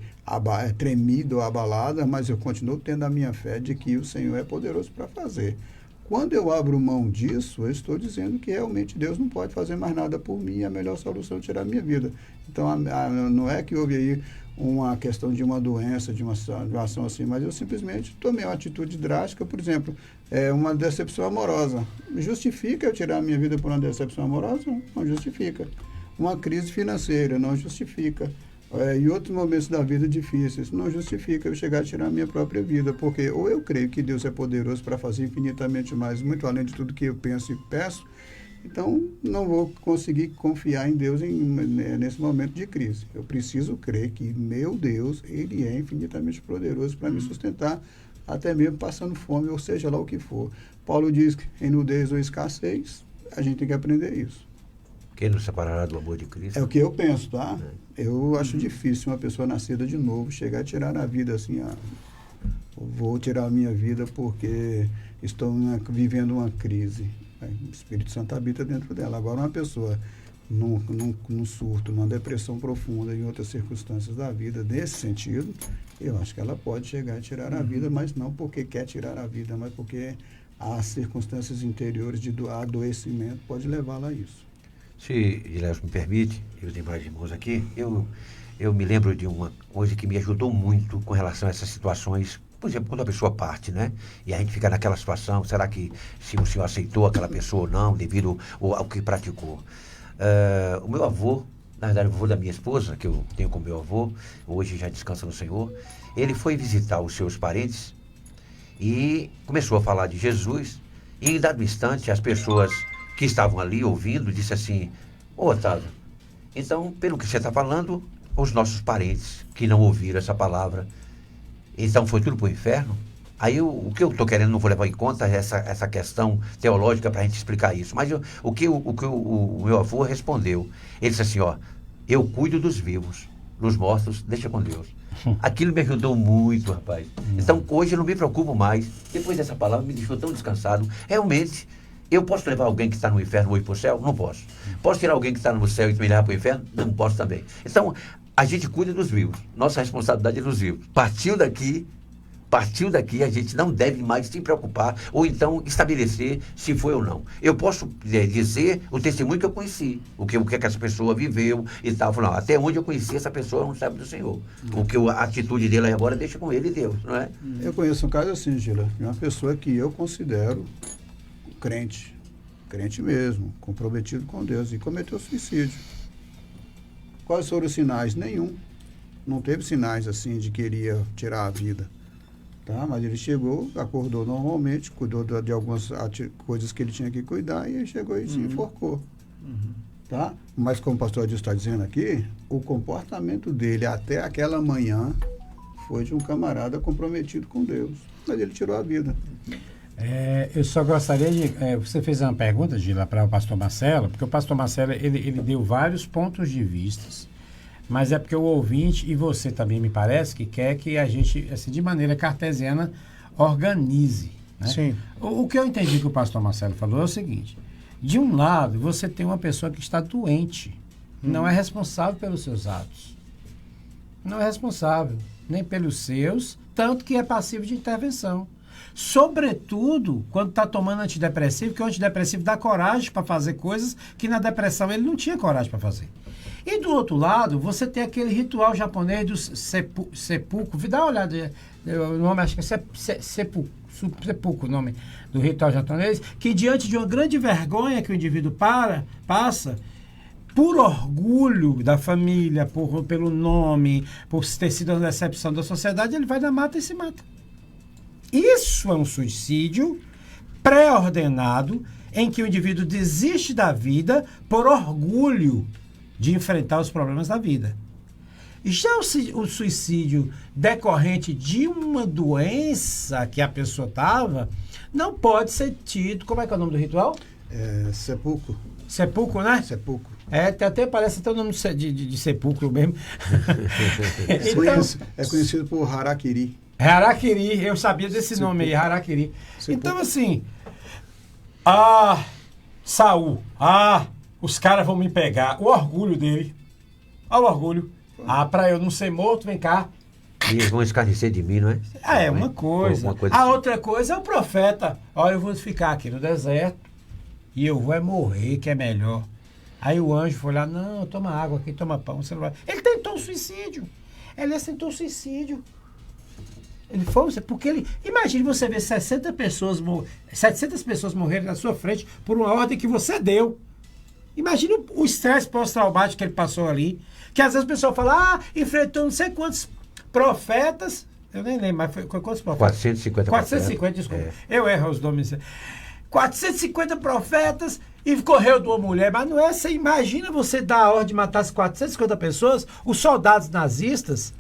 tremida ou abalada, mas eu continuo tendo a minha fé de que o Senhor é poderoso para fazer. Quando eu abro mão disso, eu estou dizendo que realmente Deus não pode fazer mais nada por mim e a melhor solução é tirar a minha vida. Então, não é que houve aí uma questão de uma doença, de uma situação assim, mas eu simplesmente tomei uma atitude drástica, por exemplo, uma decepção amorosa. Justifica eu tirar a minha vida por uma decepção amorosa? Não justifica. Uma crise financeira, não justifica. E outros momentos da vida difíceis, não justifica eu chegar a tirar a minha própria vida, porque ou eu creio que Deus é poderoso para fazer infinitamente mais, muito além de tudo que eu penso e peço, então não vou conseguir confiar em Deus nesse momento de crise. Eu preciso crer que meu Deus, Ele é infinitamente poderoso para me sustentar, até mesmo passando fome, ou seja lá o que for. Paulo diz que em nudez ou escassez, a gente tem que aprender isso. Quem nos separará do amor de Cristo? É o que eu penso, tá? Eu acho difícil uma pessoa nascida de novo chegar a tirar a vida assim, vou tirar a minha vida porque estou vivendo uma crise. O Espírito Santo habita dentro dela. Agora, uma pessoa num surto, numa depressão profunda, em outras circunstâncias da vida, nesse sentido, eu acho que ela pode chegar a tirar a vida, mas não porque quer tirar a vida, mas porque as circunstâncias interiores de adoecimento pode levá-la a isso. Se Gilead me permite, e os demais irmãos aqui, eu me lembro de uma coisa que me ajudou muito com relação a essas situações. Por exemplo, quando a pessoa parte, né? E a gente fica naquela situação, será que se o senhor aceitou aquela pessoa ou não, devido ao que praticou? O meu avô, na verdade o avô da minha esposa, que eu tenho como meu avô, hoje já descansa no Senhor, ele foi visitar os seus parentes e começou a falar de Jesus, e em dado instante as pessoas que estavam ali ouvindo disse assim: ô Otávio, então pelo que você está falando, os nossos parentes que não ouviram essa palavra, então foi tudo para o inferno? Aí o que eu estou querendo, não vou levar em conta essa questão teológica para a gente explicar isso, mas o que o meu avô respondeu, ele disse assim: ó, eu cuido dos vivos, dos mortos deixa com Deus. Aquilo me ajudou muito, rapaz. Então hoje eu não me preocupo mais, depois dessa palavra me deixou tão descansado. Realmente, eu posso levar alguém que está no inferno hoje para o céu? Não posso. Posso tirar alguém que está no céu e me levar para o inferno? Não posso também. Então, a gente cuida dos vivos. Nossa responsabilidade é dos vivos. Partiu daqui, a gente não deve mais se preocupar ou então estabelecer se foi ou não. Eu posso dizer o testemunho que eu conheci, o que essa pessoa viveu e tal. Não, até onde eu conheci essa pessoa não sabe do Senhor. A atitude dele agora deixa com ele e Deus, não é? Eu conheço um caso assim, Gila, de uma pessoa que eu considero crente mesmo, comprometido com Deus, e cometeu suicídio. Quais foram os sinais? Nenhum. Não teve sinais assim de que iria tirar a vida. Tá? Mas ele chegou, acordou normalmente, cuidou de algumas coisas que ele tinha que cuidar, e ele chegou e se enforcou. Tá? Mas como o pastor Adilson está dizendo aqui, o comportamento dele até aquela manhã foi de um camarada comprometido com Deus. Mas ele tirou a vida. Eu só gostaria de... você fez uma pergunta, Gila, para o pastor Marcelo, porque o pastor Marcelo, ele deu vários pontos de vista, mas é porque o ouvinte, e você também me parece, que quer que a gente, assim, de maneira cartesiana, organize. Né? Sim. O que eu entendi que o pastor Marcelo falou é o seguinte: de um lado, você tem uma pessoa que está doente, não é responsável pelos seus atos. Não é responsável, nem pelos seus, tanto que é passivo de intervenção. Sobretudo quando está tomando antidepressivo, que o antidepressivo dá coragem para fazer coisas que na depressão ele não tinha coragem para fazer. E do outro lado, você tem aquele ritual japonês do seppuku. Dá uma olhada, o nome acho que é seppuku, o nome do ritual japonês, que diante de uma grande vergonha que o indivíduo passa, por orgulho da família, pelo nome, por ter sido uma decepção da sociedade, ele vai na mata e se mata. Isso é um suicídio pré-ordenado, em que o indivíduo desiste da vida por orgulho de enfrentar os problemas da vida. Já o suicídio decorrente de uma doença que a pessoa estava, não pode ser tido... Como é que é o nome do ritual? Seppuku. Seppuku, né? Seppuku. Até parece até o nome de sepulcro mesmo. É conhecido por Harakiri. Harakiri, eu sabia desse nome aí, Harakiri. Então, assim, Saul, os caras vão me pegar. O orgulho dele. Olha o orgulho. Pra eu não ser morto, vem cá. E eles vão escarnecer de mim, não é? É uma coisa. A outra coisa é o profeta. Olha, eu vou ficar aqui no deserto e eu vou morrer, que é melhor. Aí o anjo foi lá, não, toma água aqui, toma pão. Você não vai... Ele tentou suicídio. Elias tentou suicídio. Ele foi, porque ele... Imagine você ver 700 pessoas morrerem na sua frente por uma ordem que você deu. Imagine o estresse pós-traumático que ele passou ali. Que às vezes o pessoal fala, enfrentou não sei quantos profetas. Eu nem lembro, mas foi quantos profetas? 450, desculpa. Eu erro os nomes. 450 profetas e correu de uma mulher. Mas não é essa. Imagina você dar a ordem de matar as 450 pessoas. Os soldados nazistas,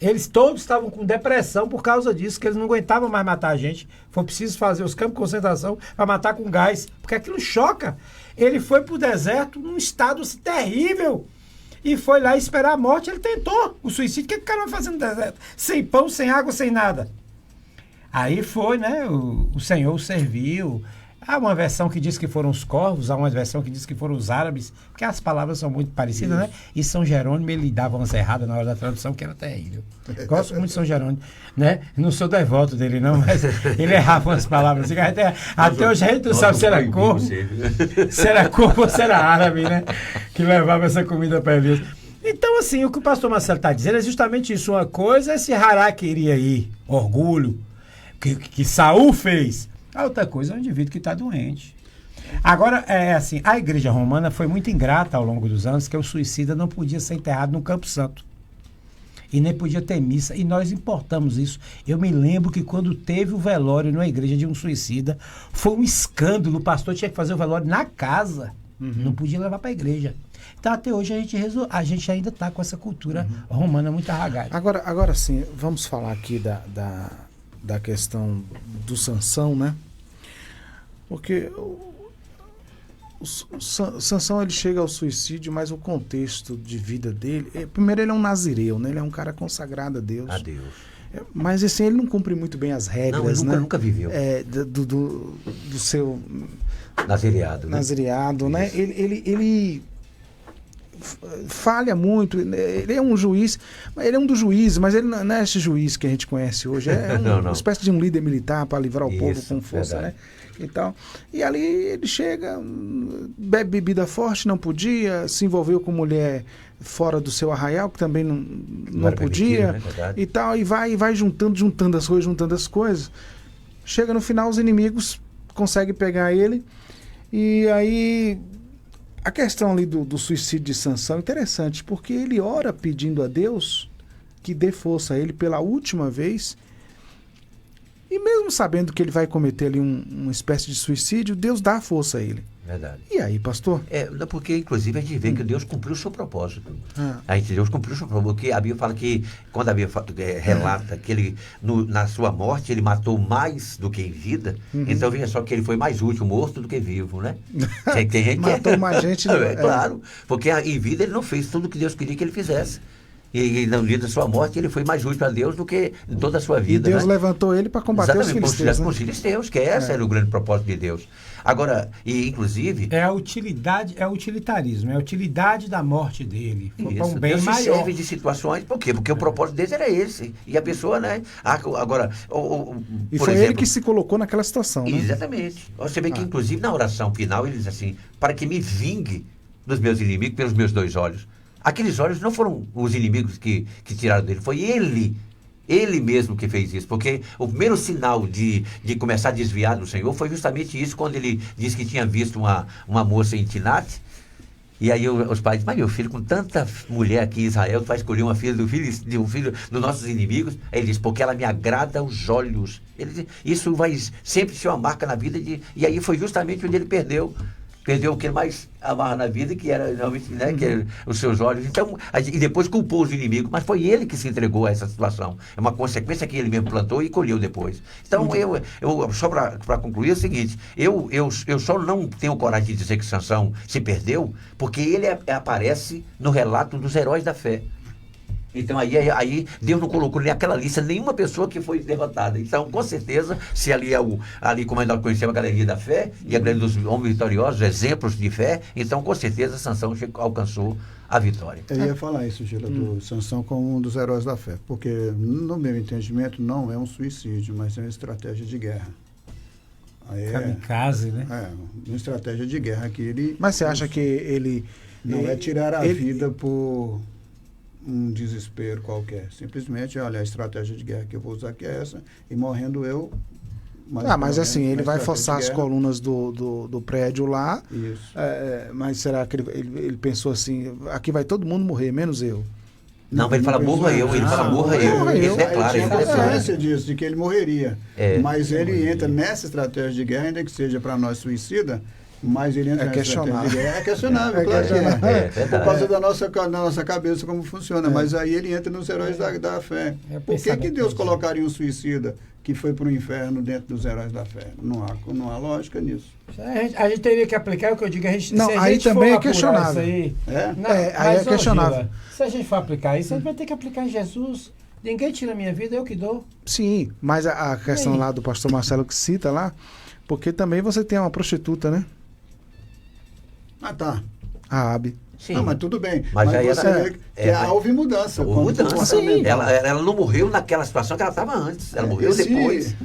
eles todos estavam com depressão por causa disso, que eles não aguentavam mais matar a gente. Foi preciso fazer os campos de concentração para matar com gás, porque aquilo choca. Ele foi pro deserto num estado assim, terrível e foi lá esperar a morte. Ele tentou o suicídio. O que o cara vai fazer no deserto? Sem pão, sem água, sem nada. Aí foi, né? O Senhor o serviu. Há uma versão que diz que foram os corvos, há uma versão que diz que foram os árabes, porque as palavras são muito parecidas, né? E São Jerônimo, ele dava umas erradas na hora da tradução, que era terrível. Gosto muito de São Jerônimo, né? Não sou devoto dele, não, mas ele errava umas palavras. Assim, até hoje a gente não sabe se era corvo, ou se era árabe, né? Que levava essa comida para Elias. Então, assim, o que o pastor Marcelo está dizendo é justamente isso. Uma coisa é esse harakiri aí, orgulho, que Saul fez. A outra coisa é um indivíduo que está doente. Agora, assim, a igreja romana foi muito ingrata ao longo dos anos, que o suicida não podia ser enterrado no Campo Santo. E nem podia ter missa. E nós importamos isso. Eu me lembro que quando teve o velório na igreja de um suicida, foi um escândalo. O pastor tinha que fazer o velório na casa. Não podia levar para a igreja. Então, até hoje, a gente ainda está com essa cultura romana muito arraigada. Agora sim, vamos falar aqui da questão do Sansão, né? Porque o Sansão, ele chega ao suicídio, mas o contexto de vida dele... Primeiro, ele é um nazireu, né? Ele é um cara consagrado a Deus. Mas assim, ele não cumpre muito bem as regras, ele nunca viveu. Do seu... Nazireado, né? Ele falha muito. Ele é um juiz, ele é um dos juízes, mas ele não é esse juiz que a gente conhece hoje. É uma espécie de um líder militar para livrar o povo com força, verdade. Né? E ali ele chega, bebe bebida forte, não podia, se envolveu com mulher fora do seu arraial, que também não podia, né? E tal, e vai juntando as coisas. Chega no final, os inimigos conseguem pegar ele, e aí a questão ali do suicídio de Sansão é interessante, porque ele ora pedindo a Deus que dê força a ele pela última vez, e mesmo sabendo que ele vai cometer ali uma espécie de suicídio, Deus dá força a ele. Verdade. E aí, pastor? Porque, inclusive, a gente vê que Deus cumpriu o seu propósito. Deus cumpriu o seu propósito. Porque a Bíblia fala que, quando a Bíblia relata que ele, na sua morte, ele matou mais do que em vida, então veja só que ele foi mais útil morto do que vivo, né? Tem gente matou mais gente. Claro, porque em vida ele não fez tudo o que Deus queria que ele fizesse. E no dia da sua morte ele foi mais útil a Deus do que em toda a sua vida. E Deus levantou ele para combater os filisteus. Os filisteus, que esse era o grande propósito de Deus. Agora, e inclusive... É o utilitarismo, é a utilidade da morte dele. Foi para um bem Deus maior. Se serve de situações, por quê? Porque o propósito dele era esse. E a pessoa, né? Agora, e foi ele que se colocou naquela situação, né? Exatamente. Você vê que, inclusive, na oração final, ele diz assim, para que me vingue dos meus inimigos pelos meus 2 olhos. Aqueles olhos não foram os inimigos que tiraram dele, foi ele mesmo que fez isso, porque o primeiro sinal de começar a desviar do Senhor foi justamente isso, quando ele disse que tinha visto uma moça em Tinat, e aí os pais dizem, mas meu filho, com tanta mulher aqui em Israel, tu vai escolher uma filha de um filho dos nossos inimigos? Aí ele diz, porque ela me agrada aos olhos. Ele diz, isso vai sempre ser uma marca na vida, e aí foi justamente onde ele perdeu Perdeu o que ele mais amava na vida, que era realmente, né, que era os seus olhos. Então, e depois culpou os inimigos, mas foi ele que se entregou a essa situação. É uma consequência que ele mesmo plantou e colheu depois. Então, eu só para concluir é o seguinte, eu só não tenho coragem de dizer que Sansão se perdeu, porque ele aparece no relato dos heróis da fé. Então aí Deus não colocou naquela lista nenhuma pessoa que foi derrotada. Então, com certeza, se ali como nós conhecemos a galeria da fé e a galeria dos homens vitoriosos, exemplos de fé, então com certeza Sansão alcançou a vitória. Eu ia falar isso, Gila, do Sansão como um dos heróis da fé, porque no meu entendimento não é um suicídio, mas é uma estratégia de guerra. Kamikaze, né? Uma estratégia de guerra que ele... Mas você acha que ele... Não é tirar a vida por um desespero qualquer. Simplesmente, olha, a estratégia de guerra que eu vou usar aqui é essa, e morrendo eu... Mas assim, ele vai forçar as colunas do prédio lá. Isso. Mas será que ele pensou assim, aqui vai todo mundo morrer, menos eu? Não, mas ele fala, morra eu. Ele fala, morra eu. Isso é claro. Ele tinha consciência disso, de que ele morreria. Mas ele entra nessa estratégia de guerra, ainda que seja para nós suicida, mas ele entra nessa estratégia de guerra. É questionável, claro que é. Por causa da nossa cabeça, como funciona. Mas aí ele entra nos heróis da fé. Por que Deus colocaria um suicida que foi para o inferno dentro dos heróis da fé? Não há lógica nisso. A gente teria que aplicar o que eu digo. Não, se a aí gente também for é questionável. Aí, aí é questionável. Gila, se a gente for aplicar isso, a gente vai ter que aplicar em Jesus. Ninguém tira a minha vida, eu que dou. Sim, mas a questão lá do pastor Marcelo que cita lá, porque também você tem uma prostituta, né? Tá. A Raabe. Sim. Não, mas tudo bem. Mas você vê que houve mudança. Sim. Ela não morreu naquela situação que ela estava antes. Ela morreu depois.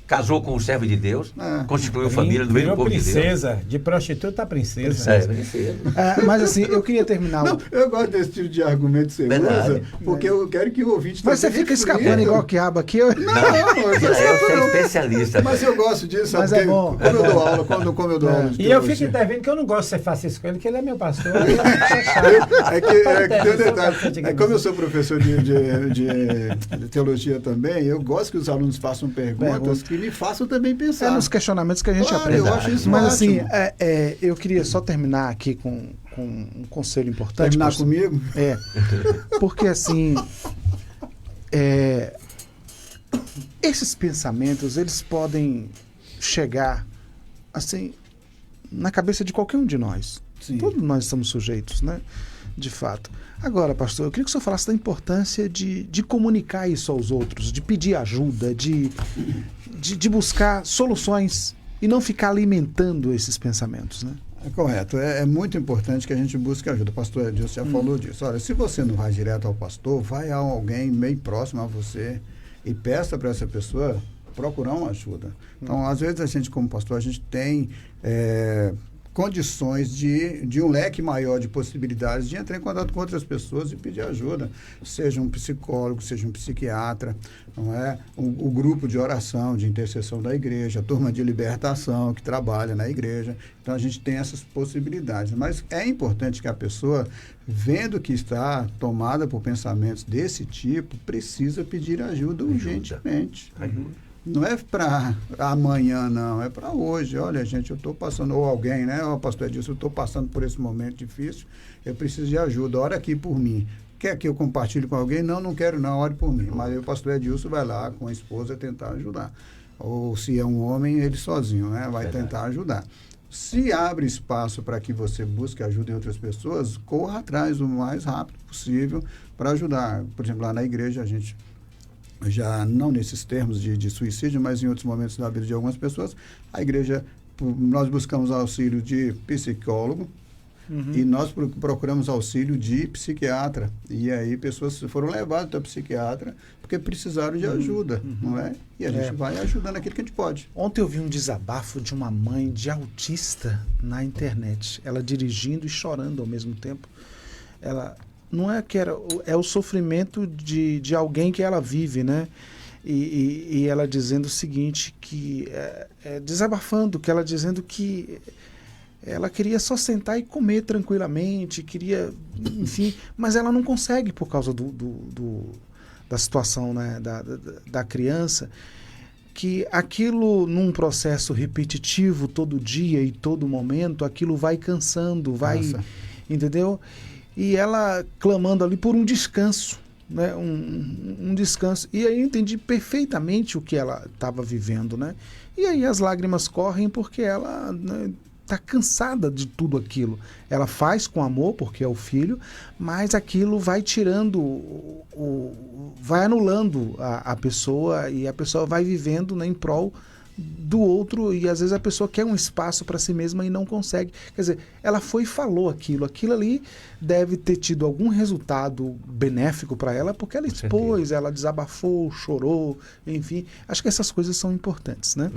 Casou com o servo de Deus, constituiu família no meio do povo de Deus. Princesa, de prostituta a princesa. Princesa. Mas assim, eu queria terminar... Não, eu gosto desse tipo de argumento que você usa, porque eu quero que o ouvinte... Mas você fica escapando igual quiabo aqui? Não, você é especialista. Mas eu gosto disso, mas é bom. Quando eu dou aula, como eu dou aula de teologia. E eu fico intervindo que eu não gosto de ser fácil com ele, porque ele é meu pastor. É que tem um detalhe. Como eu sou professor de teologia também, eu gosto que os alunos façam perguntas que me façam também pensar. Nos questionamentos que a gente aprende. Eu acho isso Mas ótimo. assim, eu queria só terminar aqui com um conselho importante. Terminar comigo? Porque assim, esses pensamentos, eles podem chegar assim na cabeça de qualquer um de nós. Sim. Todos nós estamos sujeitos, né? De fato. Agora, pastor, eu queria que o senhor falasse da importância de comunicar isso aos outros, de pedir ajuda, de buscar soluções e não ficar alimentando esses pensamentos, né? É correto. É muito importante que a gente busque ajuda. O pastor Edilson já falou disso. Olha, se você não vai direto ao pastor, vai a alguém meio próximo a você e peça para essa pessoa procurar uma ajuda. Então, às vezes, a gente, como pastor, a gente tem... condições de um leque maior de possibilidades de entrar em contato com outras pessoas e pedir ajuda, seja um psicólogo, seja um psiquiatra, não é? O grupo de oração, de intercessão da igreja, a turma de libertação que trabalha na igreja. Então, a gente tem essas possibilidades. Mas é importante que a pessoa, vendo que está tomada por pensamentos desse tipo, precisa pedir ajuda urgentemente. Não é para amanhã, não. É para hoje. Olha, gente, eu estou passando... Ou alguém, né? O pastor Edilson, eu estou passando por esse momento difícil. Eu preciso de ajuda. Ora aqui por mim. Quer que eu compartilhe com alguém? Não quero não. Ore por mim. Mas aí o pastor Edilson vai lá com a esposa tentar ajudar. Ou se é um homem, ele sozinho, né? Vai tentar ajudar. Se abre espaço para que você busque ajuda em outras pessoas, corra atrás o mais rápido possível para ajudar. Por exemplo, lá na igreja, a gente... já não nesses termos de suicídio, mas em outros momentos da vida de algumas pessoas, a igreja, nós buscamos auxílio de psicólogo e nós procuramos auxílio de psiquiatra. E aí pessoas foram levadas para psiquiatra porque precisaram de ajuda, não é? E a gente vai ajudando aquilo que a gente pode. Ontem eu vi um desabafo de uma mãe de autista na internet, ela dirigindo e chorando ao mesmo tempo. Ela... não é que é o sofrimento de alguém que ela vive, né? E ela dizendo o seguinte, que desabafando, que ela dizendo que ela queria só sentar e comer tranquilamente, queria, enfim, mas ela não consegue por causa da situação, né, da criança. que aquilo num processo repetitivo todo dia e todo momento, aquilo vai cansando, vai, entendeu? E ela clamando ali por um descanso, né? Um descanso. E aí eu entendi perfeitamente o que ela estava vivendo, né? E aí as lágrimas correm porque ela, né, tá cansada de tudo aquilo. Ela faz com amor, porque é o filho, mas aquilo vai tirando, vai anulando a pessoa, e a pessoa vai vivendo, né, em prol do outro, e às vezes a pessoa quer um espaço para si mesma e não consegue. Quer dizer, ela foi e falou aquilo ali deve ter tido algum resultado benéfico para ela, porque ela expôs, ela desabafou, chorou, enfim. Acho que essas coisas são importantes, né?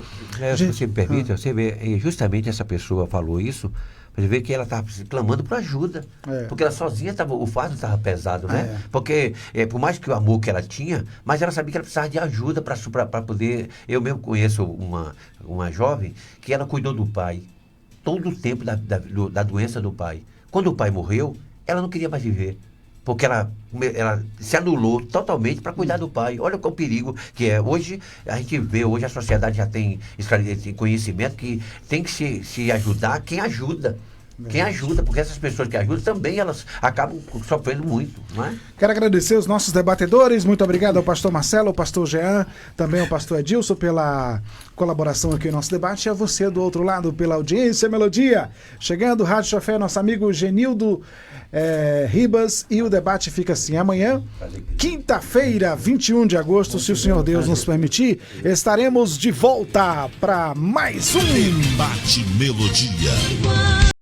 Se você me permite, você vê, justamente essa pessoa falou isso, você vê que ela estava clamando por ajuda, porque ela sozinha o fardo estava pesado, né? Porque por mais que o amor que ela tinha, mas ela sabia que ela precisava de ajuda para poder. Eu mesmo conheço uma jovem que ela cuidou do pai todo o tempo da doença do pai. Quando o pai morreu, ela não queria mais viver, porque ela se anulou totalmente para cuidar do pai. Olha qual perigo que é. Hoje, a gente vê, hoje a sociedade já tem conhecimento que tem que se ajudar quem ajuda. Quem ajuda, porque essas pessoas que ajudam também, elas acabam sofrendo muito, não é? Quero agradecer os nossos debatedores. Muito obrigado ao pastor Marcelo, ao pastor Jean, também ao pastor Edilson pela colaboração aqui no nosso debate, e a você do outro lado pela audiência. Melodia, chegando, Rádio Chofé, nosso amigo Genildo Ribas, e o debate fica assim: amanhã, quinta-feira, 21 de agosto, se o Senhor Deus nos permitir, estaremos de volta para mais um Debate Melodia.